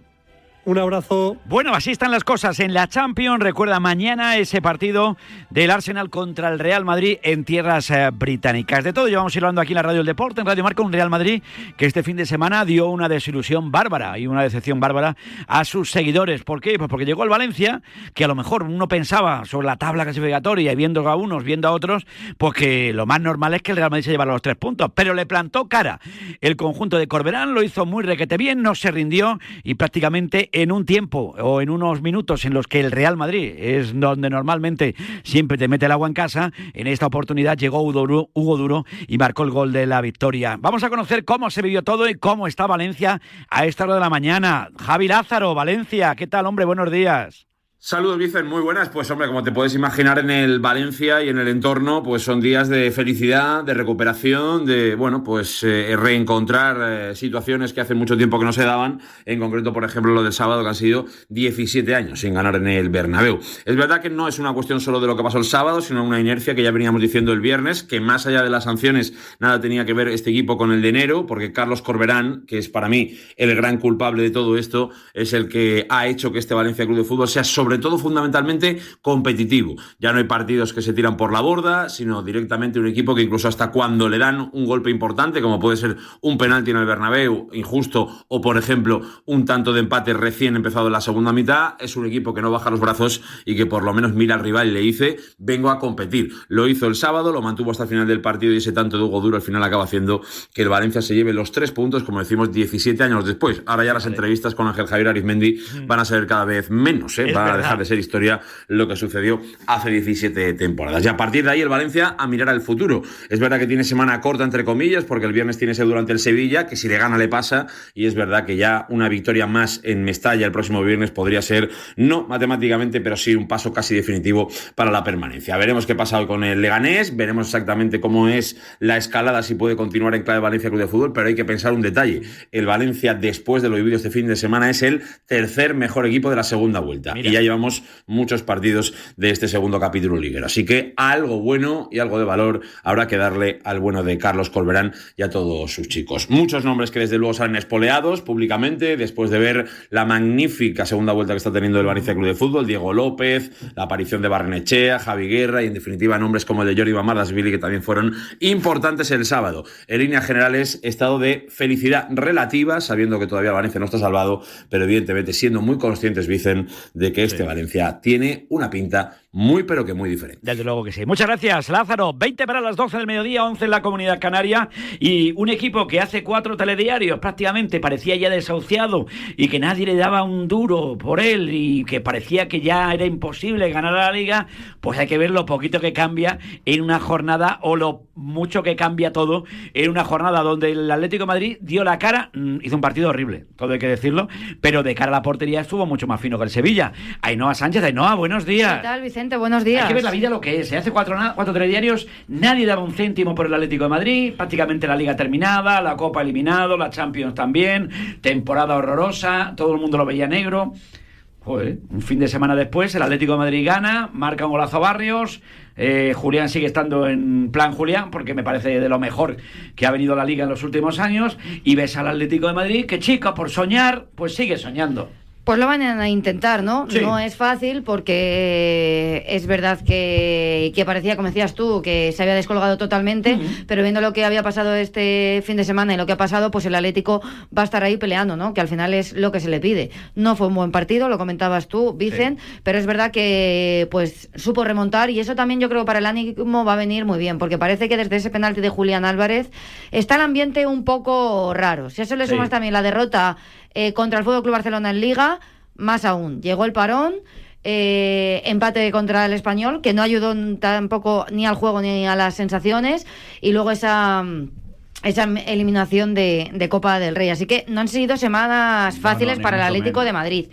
Un abrazo. Bueno, así están las cosas en la Champions. Recuerda, mañana ese partido del Arsenal contra el Real Madrid en tierras británicas. De todo llevamos hablando aquí en la Radio del Deporte, en Radio Marca, un Real Madrid que este fin de semana dio una desilusión bárbara y una decepción bárbara a sus seguidores. ¿Por qué? Pues porque llegó el Valencia, que a lo mejor uno pensaba sobre la tabla clasificatoria y viendo a unos, viendo a otros, pues que lo más normal es que el Real Madrid se llevara los 3 puntos, pero le plantó cara el conjunto de Corberán, lo hizo muy requete bien, no se rindió y prácticamente en un tiempo o en unos minutos en los que el Real Madrid es donde normalmente siempre te mete el agua en casa, en esta oportunidad llegó Hugo Duro y marcó el gol de la victoria. Vamos a conocer cómo se vivió todo y cómo está Valencia a esta hora de la mañana. Javi Lázaro, Valencia, ¿qué tal, hombre? Buenos días. Saludos, Vicen, muy buenas. Pues hombre, como te puedes imaginar, en el Valencia y en el entorno, pues son días de felicidad, de recuperación, de, bueno, pues reencontrar situaciones que hace mucho tiempo que no se daban, en concreto, por ejemplo, lo del sábado, que han sido 17 años sin ganar en el Bernabéu. Es verdad que no es una cuestión solo de lo que pasó el sábado, sino una inercia que ya veníamos diciendo el viernes, que más allá de las sanciones, nada tenía que ver este equipo con el de enero, porque Carlos Corberán, que es para mí el gran culpable de todo esto, es el que ha hecho que este Valencia Club de Fútbol sea sobre todo fundamentalmente competitivo. Ya no hay partidos que se tiran por la borda, sino directamente un equipo que incluso hasta cuando le dan un golpe importante, como puede ser un penalti en el Bernabéu injusto o por ejemplo un tanto de empate recién empezado en la segunda mitad, es un equipo que no baja los brazos y que por lo menos mira al rival y le dice vengo a competir. Lo hizo el sábado, lo mantuvo hasta el final del partido y ese tanto de Hugo Duro al final acaba haciendo que el Valencia se lleve los 3 puntos, como decimos, 17 años después. Ahora ya las entrevistas con Ángel Javier Arizmendi van a ser cada vez menos, van a dejar de ser historia lo que sucedió hace 17 temporadas. Y a partir de ahí el Valencia a mirar al futuro. Es verdad que tiene semana corta, entre comillas, porque el viernes tiene ese durante el Sevilla, que si le gana le pasa, y es verdad que ya una victoria más en Mestalla el próximo viernes podría ser, no matemáticamente, pero sí un paso casi definitivo para la permanencia. Veremos qué pasa hoy con el Leganés, veremos exactamente cómo es la escalada, si puede continuar en clave Valencia Club de Fútbol, pero hay que pensar un detalle. El Valencia, después de lo vivido este fin de semana, es el tercer mejor equipo de la segunda vuelta. Mira. Y ya llevamos muchos partidos de este segundo capítulo liguero. Así que algo bueno y algo de valor habrá que darle al bueno de Carlos Corberán y a todos sus chicos. Muchos nombres que desde luego salen espoleados públicamente después de ver la magnífica segunda vuelta que está teniendo el Valencia Club de Fútbol. Diego López, la aparición de Barrenechea, Javi Guerra y en definitiva nombres como el de Jordi Mamardashvili, que también fueron importantes el sábado. En líneas generales, estado de felicidad relativa, sabiendo que todavía Valencia no está salvado, pero evidentemente siendo muy conscientes, Vicen, de que este Valencia tiene una pinta muy pero que muy diferente. Desde luego que sí. Muchas gracias, Lázaro. 20 para las 12 del mediodía, 11 en la Comunidad Canaria, y un equipo que hace 4 telediarios prácticamente parecía ya desahuciado y que nadie le daba un duro por él y que parecía que ya era imposible ganar a la Liga, pues hay que ver lo poquito que cambia en una jornada o lo mucho que cambia todo en una jornada donde el Atlético de Madrid dio la cara, hizo un partido horrible, todo hay que decirlo, pero de cara a la portería estuvo mucho más fino que el Sevilla. Ainhoa Sánchez. Ainhoa, buenos días. ¿Qué tal, Vicente? Buenos días. Hay que ver la vida lo que es. Hace 4 telediarios, nadie daba un céntimo por el Atlético de Madrid, prácticamente la Liga terminada, la Copa eliminado, la Champions también, temporada horrorosa, todo el mundo lo veía negro. Joder, un fin de semana después, el Atlético de Madrid gana, marca un golazo Barrios, Julián sigue estando en plan Julián, porque me parece de lo mejor que ha venido a la Liga en los últimos años, y ves al Atlético de Madrid que, chica, por soñar, pues sigue soñando. Pues lo van a intentar, ¿no? Sí. No es fácil porque es verdad que parecía, como decías tú, que se había descolgado totalmente, pero viendo lo que había pasado este fin de semana y lo que ha pasado, pues el Atlético va a estar ahí peleando, ¿no? Que al final es lo que se le pide. No fue un buen partido, lo comentabas tú, Vicen, pero es verdad que pues supo remontar, y eso también yo creo para el ánimo va a venir muy bien, porque parece que desde ese penalti de Julián Álvarez está el ambiente un poco raro. Si a eso le sumas también la derrota contra el Fútbol Club Barcelona en Liga, más aún. Llegó el parón, empate contra el Español, que no ayudó tampoco ni al juego ni a las sensaciones, y luego esa eliminación de Copa del Rey. Así que no han sido semanas fáciles para el Atlético de Madrid.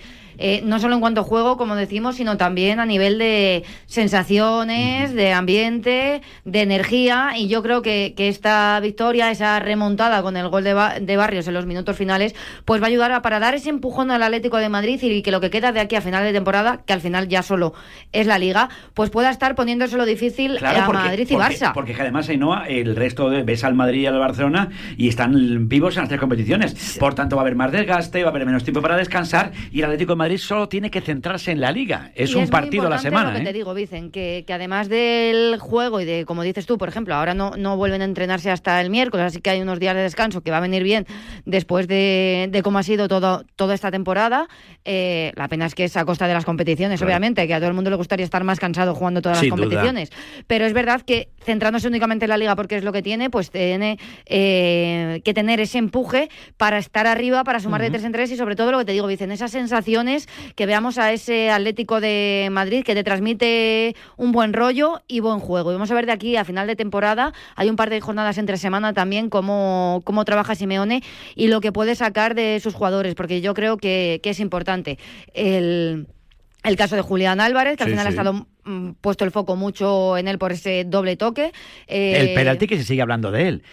No solo en cuanto a juego, como decimos, sino también a nivel de sensaciones, de ambiente, de energía, y yo creo que esta victoria, esa remontada con el gol de Barrios en los minutos finales, pues va a ayudar para dar ese empujón al Atlético de Madrid, y que lo que queda de aquí a final de temporada, que al final ya solo es la Liga, pues pueda estar poniéndoselo difícil a Madrid y Barça. Porque además, Ainhoa, el resto ves al Madrid y al Barcelona y están vivos en las 3 competiciones. Por tanto, va a haber más desgaste, va a haber menos tiempo para descansar, y el Atlético de Madrid solo tiene que centrarse en la Liga. Es un partido a la semana. Lo que te digo, Vicen, que además del juego y de, como dices tú, por ejemplo, ahora no vuelven a entrenarse hasta el miércoles, así que hay unos días de descanso que va a venir bien después de cómo ha sido toda esta temporada. La pena es que es a costa de las competiciones, obviamente, que a todo el mundo le gustaría estar más cansado jugando todas las competiciones. Pero es verdad que centrándose únicamente en la Liga, porque es lo que tiene, pues tiene que tener ese empuje para estar arriba, para sumar de 3 en 3, y sobre todo lo que te digo, Vicen, esas sensaciones, que veamos a ese Atlético de Madrid que te transmite un buen rollo y buen juego. Y vamos a ver de aquí a final de temporada, hay un par de jornadas entre semana también, cómo trabaja Simeone y lo que puede sacar de sus jugadores, porque yo creo que es importante. El caso de Julián Álvarez, que al final ha estado puesto el foco mucho en él por ese doble toque. El penalti, que se sigue hablando de él.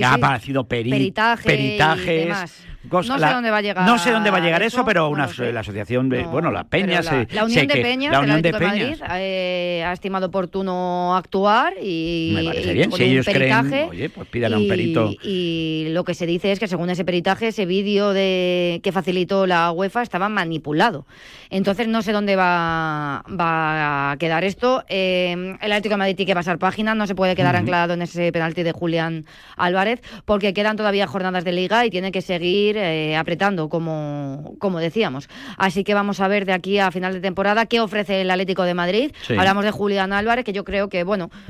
Ha aparecido peritajes y demás. No sé dónde va a llegar. No sé dónde va a llegar eso, pero la asociación de, la Peña, la Unión de Peñas, la Unión de Madrid ha estimado oportuno actuar, y me parece bien. Si ellos creen, pues pídale a un perito. Y lo que se dice es que según ese peritaje, ese vídeo que facilitó la UEFA estaba manipulado. Entonces no sé dónde va a quedar esto. El Atlético de Madrid tiene que pasar página, no se puede quedar anclado en ese penalti de Julián Álvarez, porque quedan todavía jornadas de Liga y tiene que seguir apretando, como decíamos. Así que vamos a ver de aquí a final de temporada qué ofrece el Atlético de Madrid. Hablamos de Julián Álvarez, que yo creo que,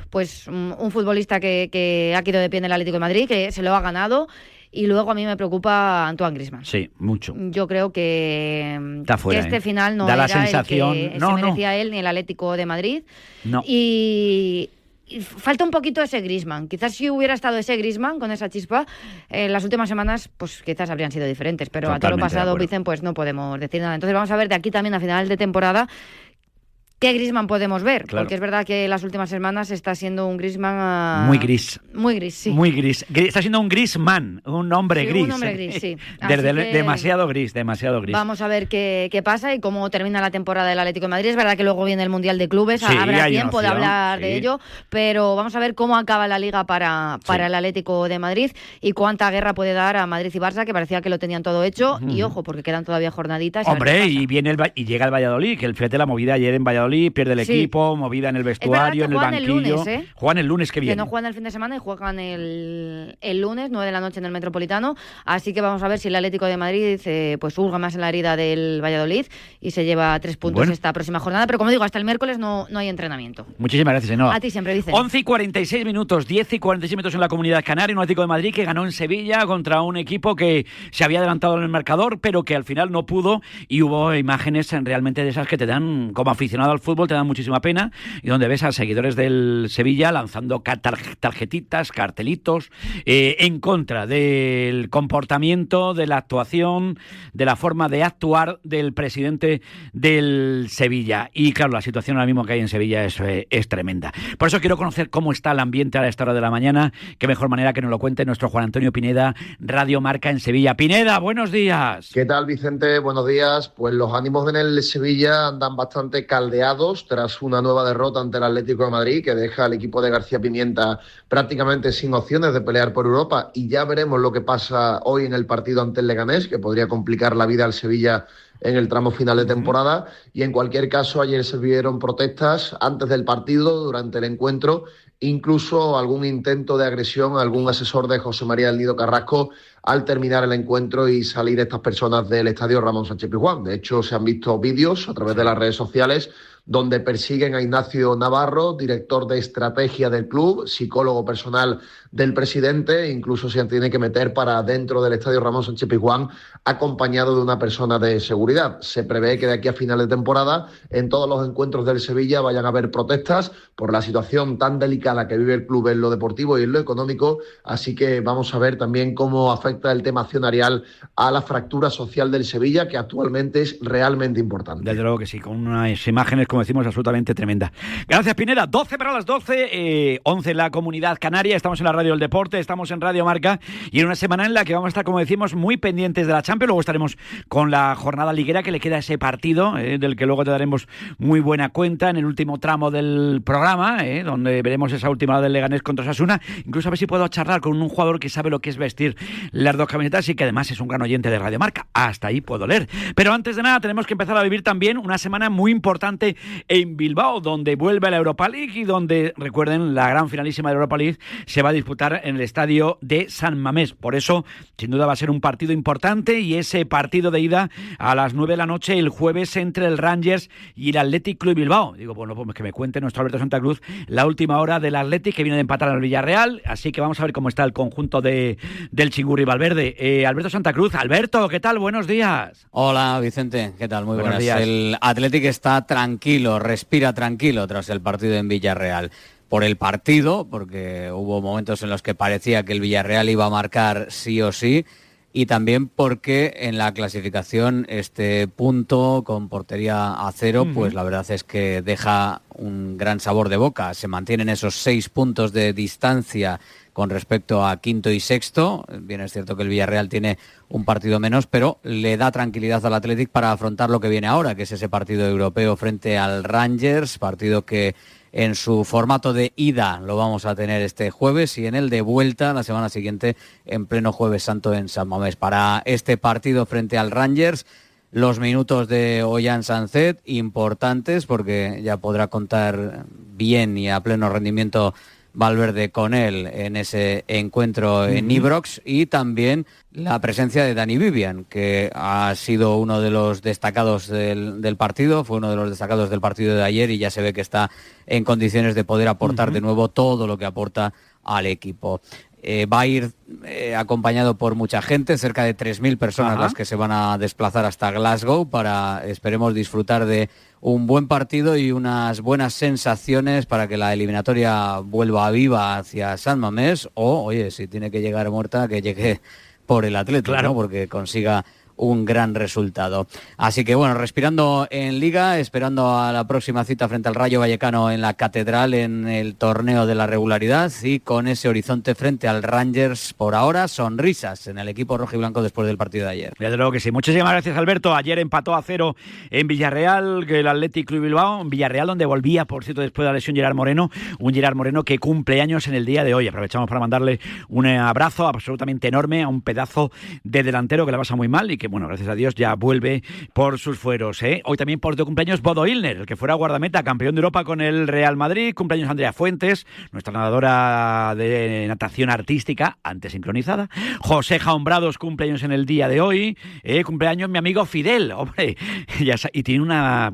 pues un futbolista que ha quedado de pie en el Atlético de Madrid, que se lo ha ganado. Y luego a mí me preocupa Antoine Griezmann. Sí, mucho. Yo creo que está fuera, este final no da era la sensación, el que se merecía él ni el Atlético de Madrid. No. Y falta un poquito ese Griezmann. Quizás si hubiera estado ese Griezmann con esa chispa, las últimas semanas pues quizás habrían sido diferentes, pero a todo lo pasado, Vicen, pues no podemos decir nada. Entonces vamos a ver de aquí también a final de temporada ¿qué Griezmann podemos ver? Claro. Porque es verdad que las últimas semanas está siendo un Griezmann... Muy gris. Muy gris, sí. Muy gris. Está siendo un Griezmann, un hombre gris. Un hombre gris, sí. Demasiado gris. Vamos a ver qué pasa y cómo termina la temporada del Atlético de Madrid. Es verdad que luego viene el Mundial de Clubes, sí, habrá tiempo opción, de hablar de ello, pero vamos a ver cómo acaba la Liga para el Atlético de Madrid y cuánta guerra puede dar a Madrid y Barça, que parecía que lo tenían todo hecho. Y ojo, porque quedan todavía jornaditas. Hombre, y llega el Valladolid, que fíjate la movida ayer en Valladolid, pierde el equipo, movida en el vestuario, en el banquillo. Juegan el lunes que viene. Que no juegan el fin de semana y juegan el lunes, 9 de la noche en el Metropolitano. Así que vamos a ver si el Atlético de Madrid pues hurga más en la herida del Valladolid y se lleva 3 puntos esta próxima jornada. Pero como digo, hasta el miércoles no hay entrenamiento. Muchísimas gracias, Ainhoa. A ti siempre, Vicente. 11:46 minutos, 10:46 minutos en la Comunidad Canaria, un Atlético de Madrid que ganó en Sevilla contra un equipo que se había adelantado en el marcador, pero que al final no pudo, y hubo imágenes realmente de esas que te dan, como aficionado al fútbol, te dan muchísima pena, y donde ves a seguidores del Sevilla lanzando tarjetitas, cartelitos, en contra del comportamiento, de la actuación, de la forma de actuar del presidente del Sevilla. Y claro, la situación ahora mismo que hay en Sevilla es tremenda. Por eso quiero conocer cómo está el ambiente a esta hora de la mañana. Qué mejor manera que nos lo cuente nuestro Juan Antonio Pineda, Radio Marca en Sevilla. Pineda, buenos días. ¿Qué tal, Vicente? Buenos días. Pues los ánimos en el Sevilla andan bastante caldeados tras una nueva derrota ante el Atlético de Madrid, que deja al equipo de García Pimienta prácticamente sin opciones de pelear por Europa, y ya veremos lo que pasa hoy en el partido ante el Leganés, que podría complicar la vida al Sevilla en el tramo final de temporada. Y en cualquier caso, ayer se vieron protestas antes del partido, durante el encuentro, incluso algún intento de agresión a algún asesor de José María del Nido Carrasco al terminar el encuentro y salir estas personas del estadio Ramón Sánchez-Pizjuán. De hecho, se han visto vídeos a través de las redes sociales donde persiguen a Ignacio Navarro, director de estrategia del club, psicólogo personal del presidente, e incluso se tiene que meter para dentro del estadio Ramón Sánchez-Pizjuán acompañado de una persona de seguridad. Se prevé que de aquí a final de temporada en todos los encuentros del Sevilla vayan a haber protestas por la situación tan delicada que vive el club en lo deportivo y en lo económico, así que vamos a ver también cómo afecta el tema accionarial a la fractura social del Sevilla, que actualmente es realmente importante. Desde luego que sí, con unas imágenes, como decimos, absolutamente tremendas. Gracias, Pineda. 12 para las 12, 11 en la Comunidad Canaria. Estamos en la Radio del Deporte, estamos en Radio Marca, y en una semana en la que vamos a estar, como decimos, muy pendientes de la Champions. Luego estaremos con la jornada liguera, que le queda ese partido, del que luego te daremos muy buena cuenta en el último tramo del programa, donde veremos esa última hora del Leganés contra Osasuna. Incluso a ver si puedo charlar con un jugador que sabe lo que es vestir las dos camisetas y que además es un gran oyente de Radio Marca. Hasta ahí puedo leer. Pero antes de nada tenemos que empezar a vivir también una semana muy importante en Bilbao, donde vuelve la Europa League y donde, recuerden, la gran finalísima de Europa League se va a disputar en el estadio de San Mamés. Por eso, sin duda, va a ser un partido importante, y ese partido de ida a las 9 de la noche el jueves entre el Rangers y el Athletic Club Bilbao. Digo, bueno, pues que me cuente nuestro Alberto Santa Cruz la última hora del Athletic, que viene de empatar al Villarreal, así que vamos a ver cómo está el conjunto del Chingurri Valverde. Alberto Santa Cruz. Alberto, ¿qué tal? Buenos días. Hola, Vicente, ¿qué tal? Muy buenos días. El Athletic está tranquilo, respira tranquilo tras el partido en Villarreal. Por el partido, porque hubo momentos en los que parecía que el Villarreal iba a marcar sí o sí, y también porque en la clasificación este punto con portería a 0, pues la verdad es que deja un gran sabor de boca. Se mantienen esos 6 puntos de distancia con respecto a quinto y sexto. Bien, es cierto que el Villarreal tiene un partido menos, pero le da tranquilidad al Athletic para afrontar lo que viene ahora, que es ese partido europeo frente al Rangers, partido que en su formato de ida lo vamos a tener este jueves, y en el de vuelta la semana siguiente en pleno Jueves Santo en San Mamés. Para este partido frente al Rangers, los minutos de Ollán Sancet importantes, porque ya podrá contar bien y a pleno rendimiento Valverde con él en ese encuentro en Ibrox, y también la presencia de Dani Vivian, que ha sido uno de los destacados del partido, fue uno de los destacados del partido de ayer, y ya se ve que está en condiciones de poder aportar de nuevo todo lo que aporta al equipo. Va a ir acompañado por mucha gente, cerca de 3.000 personas las que se van a desplazar hasta Glasgow para, esperemos, disfrutar de un buen partido y unas buenas sensaciones para que la eliminatoria vuelva viva hacia San Mamés, o, oye, si tiene que llegar muerta, que llegue por el Atlético, claro, ¿no? Porque consiga un gran resultado. Así que bueno, respirando en Liga, esperando a la próxima cita frente al Rayo Vallecano en la Catedral en el torneo de la regularidad y con ese horizonte frente al Rangers. Por ahora, sonrisas en el equipo rojiblanco después del partido de ayer. Desde luego que sí. Muchísimas gracias, Alberto. Ayer empató a 0 en Villarreal, el Athletic Club Bilbao, en Villarreal, donde volvía, por cierto, después de la lesión Gerard Moreno, un Gerard Moreno que cumple años en el día de hoy. Aprovechamos para mandarle un abrazo absolutamente enorme a un pedazo de delantero que le pasa muy mal y que, bueno, gracias a Dios ya vuelve por sus fueros, ¿eh? Hoy también por tu cumpleaños Bodo Illner, el que fuera guardameta, campeón de Europa con el Real Madrid. Cumpleaños Andrea Fuentes, nuestra nadadora de natación artística, antes sincronizada. José Jaumbrados, cumpleaños en el día de hoy. Cumpleaños mi amigo Fidel, hombre. Y tiene una,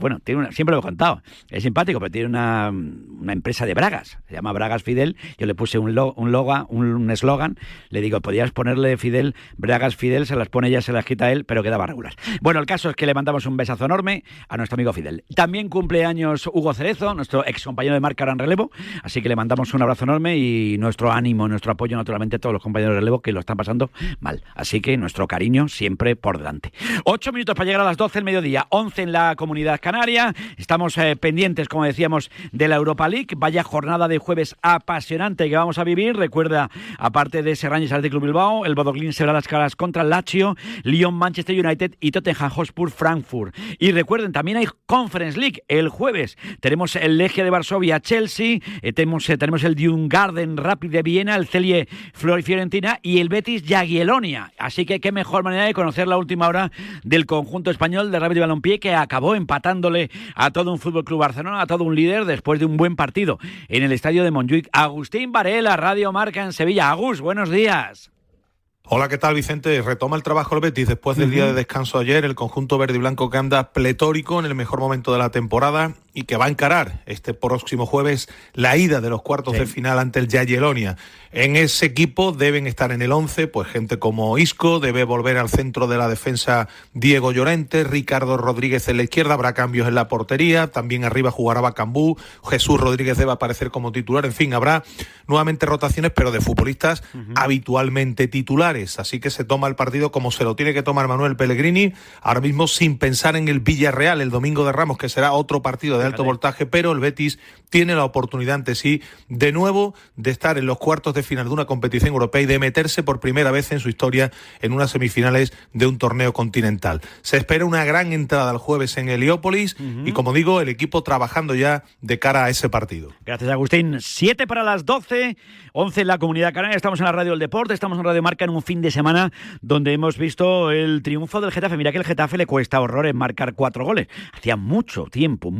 siempre lo he contado, es simpático, pero tiene una empresa de bragas, se llama Bragas Fidel. Yo le puse un eslogan, le digo, podías ponerle Fidel, Bragas Fidel, se las pone ella, se las quita él, pero quedaba regular. Bueno, el caso es que le mandamos un besazo enorme a nuestro amigo Fidel. También cumpleaños Hugo Cerezo, nuestro ex compañero de marca ahora en relevo, así que le mandamos un abrazo enorme y nuestro ánimo, nuestro apoyo naturalmente a todos los compañeros de relevo que lo están pasando mal. Así que nuestro cariño siempre por delante. 8 minutos para llegar a las 12 del mediodía, 11 en la Comunidad Canaria. Estamos pendientes, como decíamos, de la Europa League. Vaya jornada de jueves apasionante que vamos a vivir. Recuerda, aparte de ese Rangers Athletic Club Bilbao, el Bodo Glimt se verá las caras contra el Lazio, Lyon Manchester United y Tottenham Hotspur Frankfurt. Y recuerden, también hay Conference League el jueves. Tenemos el Legia de Varsovia Chelsea, tenemos el Djurgården Rapid de Viena, el Celje Fiorentina y el Betis Jagiellonia. Así que qué mejor manera de conocer la última hora del conjunto español de Rapid de Balompié, que acabó empatándole a todo un Fútbol Club Barcelona, a todo un líder, después de un buen partido en el estadio de Montjuic. Agustín Varela, Radio Marca en Sevilla. Agus, buenos días. Hola, ¿qué tal, Vicente? Retoma el trabajo el Betis después del día de descanso ayer, el conjunto verde y blanco que anda pletórico en el mejor momento de la temporada y que va a encarar este próximo jueves la ida de los cuartos de final ante el Jagiellonia. En ese equipo deben estar en el 11, pues gente como Isco, debe volver al centro de la defensa Diego Llorente, Ricardo Rodríguez en la izquierda, habrá cambios en la portería, también arriba jugará Bacambú, Jesús Rodríguez debe aparecer como titular, en fin, habrá nuevamente rotaciones, pero de futbolistas habitualmente titulares, así que se toma el partido como se lo tiene que tomar Manuel Pellegrini, ahora mismo sin pensar en el Villarreal el domingo de Ramos, que será otro partido de alto voltaje, pero el Betis tiene la oportunidad ante sí de nuevo de estar en los cuartos de final de una competición europea y de meterse por primera vez en su historia en unas semifinales de un torneo continental. Se espera una gran entrada el jueves en Heliópolis y, como digo, el equipo trabajando ya de cara a ese partido. Gracias, Agustín. 7 para las 12, 11 en la Comunidad Canaria. Estamos en la Radio del Deporte, estamos en Radio Marca en un fin de semana donde hemos visto el triunfo del Getafe. Mira que el Getafe le cuesta horrores marcar 4 goles. Hacía mucho tiempo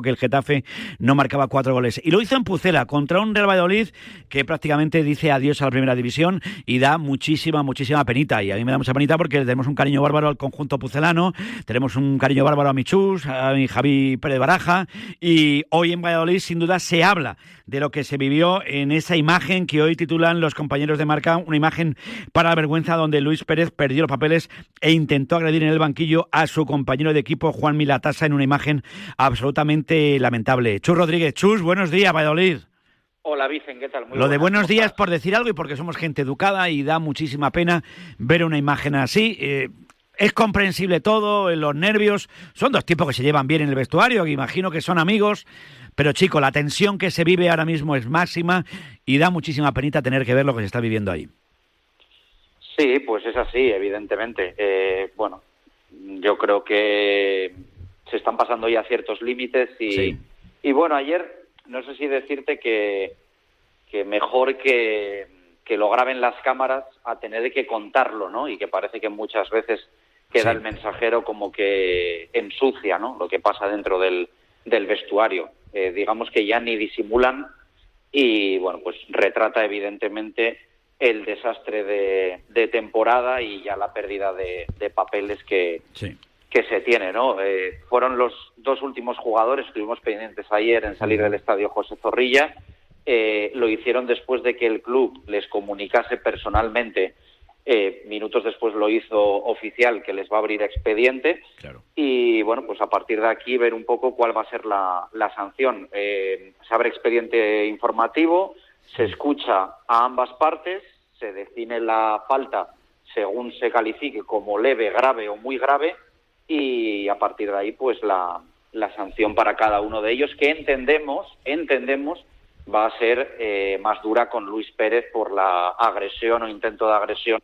que el Getafe no marcaba 4 goles. Y lo hizo en Pucela contra un Real Valladolid que prácticamente dice adiós a la primera división y da muchísima penita. Y a mí me da mucha penita porque tenemos un cariño bárbaro al conjunto pucelano, tenemos un cariño bárbaro a mi Chus, a mi Javi Pérez Baraja, y hoy en Valladolid sin duda se habla de lo que se vivió en esa imagen que hoy titulan los compañeros de Marca, una imagen para la vergüenza, donde Luis Pérez perdió los papeles e intentó agredir en el banquillo a su compañero de equipo Juan Milatasa en una imagen absolutamente lamentable. Chus Rodríguez. Chus, buenos días, Valladolid. Hola, Vicen, ¿qué tal? Muy lo de buenos días por decir algo y porque somos gente educada y da muchísima pena ver una imagen así. Es comprensible todo, los nervios. Son dos tipos que se llevan bien en el vestuario, que imagino que son amigos. Pero, chico, la tensión que se vive ahora mismo es máxima y da muchísima penita tener que ver lo que se está viviendo ahí. Sí, pues es así, evidentemente. Bueno, yo creo que se están pasando ya ciertos límites y bueno, ayer no sé si decirte que mejor que lo graben las cámaras a tener que contarlo, ¿no? Y que parece que muchas veces queda el mensajero como que ensucia, ¿no?, lo que pasa dentro del vestuario. Digamos que ya ni disimulan y, bueno, pues retrata evidentemente el desastre de temporada y ya la pérdida de papeles que se tiene, ¿no? Fueron los dos últimos jugadores, estuvimos pendientes ayer en salir del estadio José Zorrilla, lo hicieron después de que el club les comunicase personalmente, minutos después lo hizo oficial, que les va a abrir expediente, y bueno, pues a partir de aquí ver un poco cuál va a ser la sanción. Se abre expediente informativo, se escucha a ambas partes, se define la falta según se califique como leve, grave o muy grave, y a partir de ahí pues la sanción para cada uno de ellos, que entendemos va a ser más dura con Luis Pérez por la agresión o intento de agresión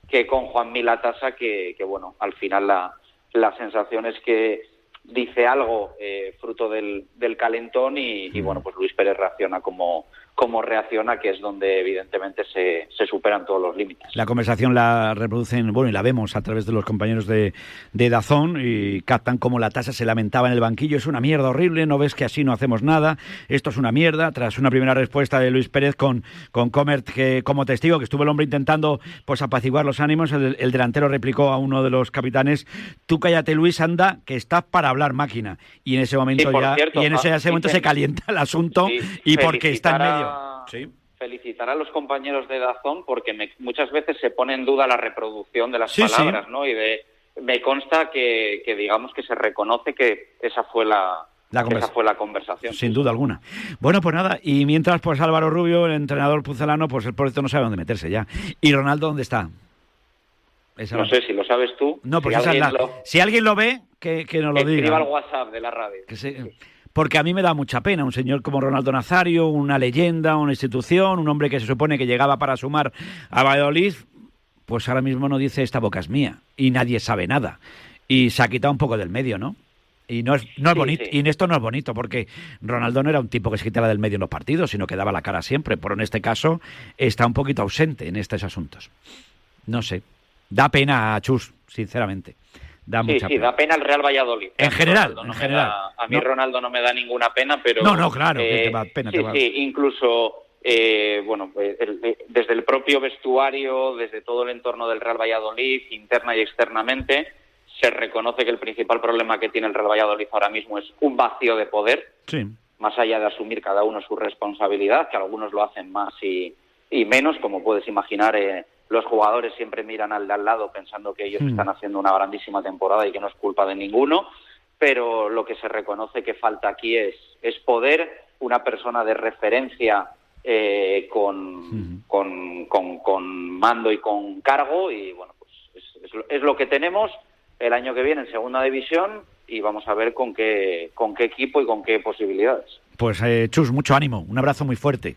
que con Juanmi Latasa, que bueno, al final la sensación es que dice algo fruto del calentón y bueno, pues Luis Pérez reacciona como reacciona, que es donde evidentemente se superan todos los límites. La conversación la reproducen, bueno, y la vemos a través de los compañeros de DAZN y captan cómo Latasa se lamentaba en el banquillo: es una mierda horrible, no ves que así no hacemos nada, esto es una mierda. Tras una primera respuesta de Luis Pérez con Comert como testigo, que estuvo el hombre intentando pues apaciguar los ánimos, el delantero replicó a uno de los capitanes: tú cállate, Luis, anda, que estás para hablar, máquina. Y en ese momento se calienta el asunto, y porque está en medio. Sí. Felicitar a los compañeros de DAZN porque muchas veces se pone en duda la reproducción de las palabras, ¿no? Y me consta que digamos que se reconoce que esa fue la conversación. Sin duda alguna. Bueno, pues nada, y mientras pues Álvaro Rubio, el entrenador pucelano, pues el pobrecito no sabe dónde meterse ya. ¿Y Ronaldo dónde está? No sé si lo sabes tú. No, pues si alguien lo ve, que nos lo diga. Escriba al WhatsApp de la radio. Porque a mí me da mucha pena un señor como Ronaldo Nazario, una leyenda, una institución, un hombre que se supone que llegaba para sumar a Valladolid, pues ahora mismo no dice esta boca es mía y nadie sabe nada. Y se ha quitado un poco del medio, ¿no? Y no es bonito, y en esto no es bonito, porque Ronaldo no era un tipo que se quitara del medio en los partidos, sino que daba la cara siempre, pero en este caso está un poquito ausente en estos asuntos. No sé, da pena a Chus, sinceramente. Da pena el Real Valladolid. En general. A mí Ronaldo no me da ninguna pena, pero... No, claro, que te va pena. Incluso, desde el propio vestuario, desde todo el entorno del Real Valladolid, interna y externamente, se reconoce que el principal problema que tiene el Real Valladolid ahora mismo es un vacío de poder, más allá de asumir cada uno su responsabilidad, que algunos lo hacen más y menos, como puedes imaginar. Los jugadores siempre miran al de al lado pensando que ellos están haciendo una grandísima temporada y que no es culpa de ninguno, pero lo que se reconoce que falta aquí es poder, una persona de referencia con mando y con cargo, y bueno, pues es lo que tenemos el año que viene en segunda división, y vamos a ver con qué equipo y con qué posibilidades. Pues Chus, mucho ánimo, un abrazo muy fuerte.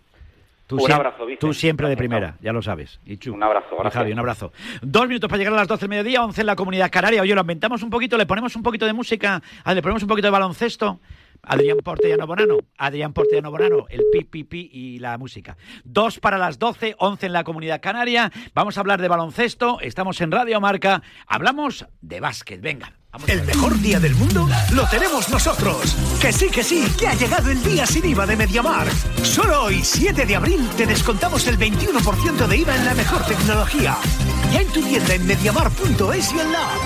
Un abrazo, Vicente. Tú siempre de primera, ya lo sabes. Y Chu, un abrazo, gracias. Javi, un abrazo. 2 minutos para llegar a las 12 del mediodía, 11 en la Comunidad Canaria. Oye, lo inventamos un poquito, le ponemos un poquito de música, le ponemos un poquito de baloncesto. Adrián Portellano Bonano, el pi y la música. 2 para las 12, 11 en la Comunidad Canaria. Vamos a hablar de baloncesto, estamos en Radio Marca, hablamos de básquet, venga. El mejor día del mundo lo tenemos nosotros. Que sí, que ha llegado el día sin IVA de MediaMarkt. Solo hoy, 7 de abril, te descontamos el 21% de IVA en la mejor tecnología. Ya en tu tienda en MediaMarkt.es y en la app.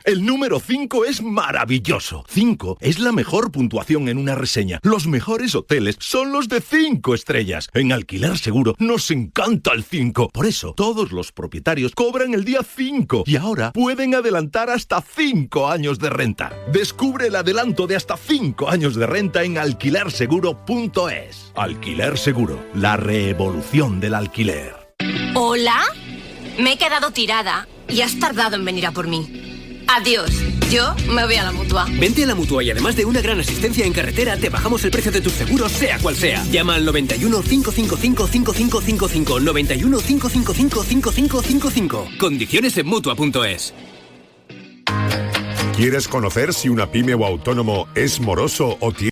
El número 5 es maravilloso. 5 es la mejor puntuación en una reseña. Los mejores hoteles son los de 5 estrellas. En Alquiler Seguro nos encanta el 5. Por eso, todos los propietarios cobran el día 5 y ahora pueden adelantar hasta 5 años de renta. Descubre el adelanto de hasta 5 años de renta en alquilerseguro.es. Alquiler Seguro, la revolución del alquiler. ¿Hola? Me he quedado tirada y has tardado en venir a por mí. Adiós, yo me voy a la Mutua. Vente a la Mutua y además de una gran asistencia en carretera, te bajamos el precio de tus seguros, sea cual sea. Llama al 91 555 5555. 91 555 5555. Condiciones en Mutua.es. ¿Quieres conocer si una pyme o autónomo es moroso o tiene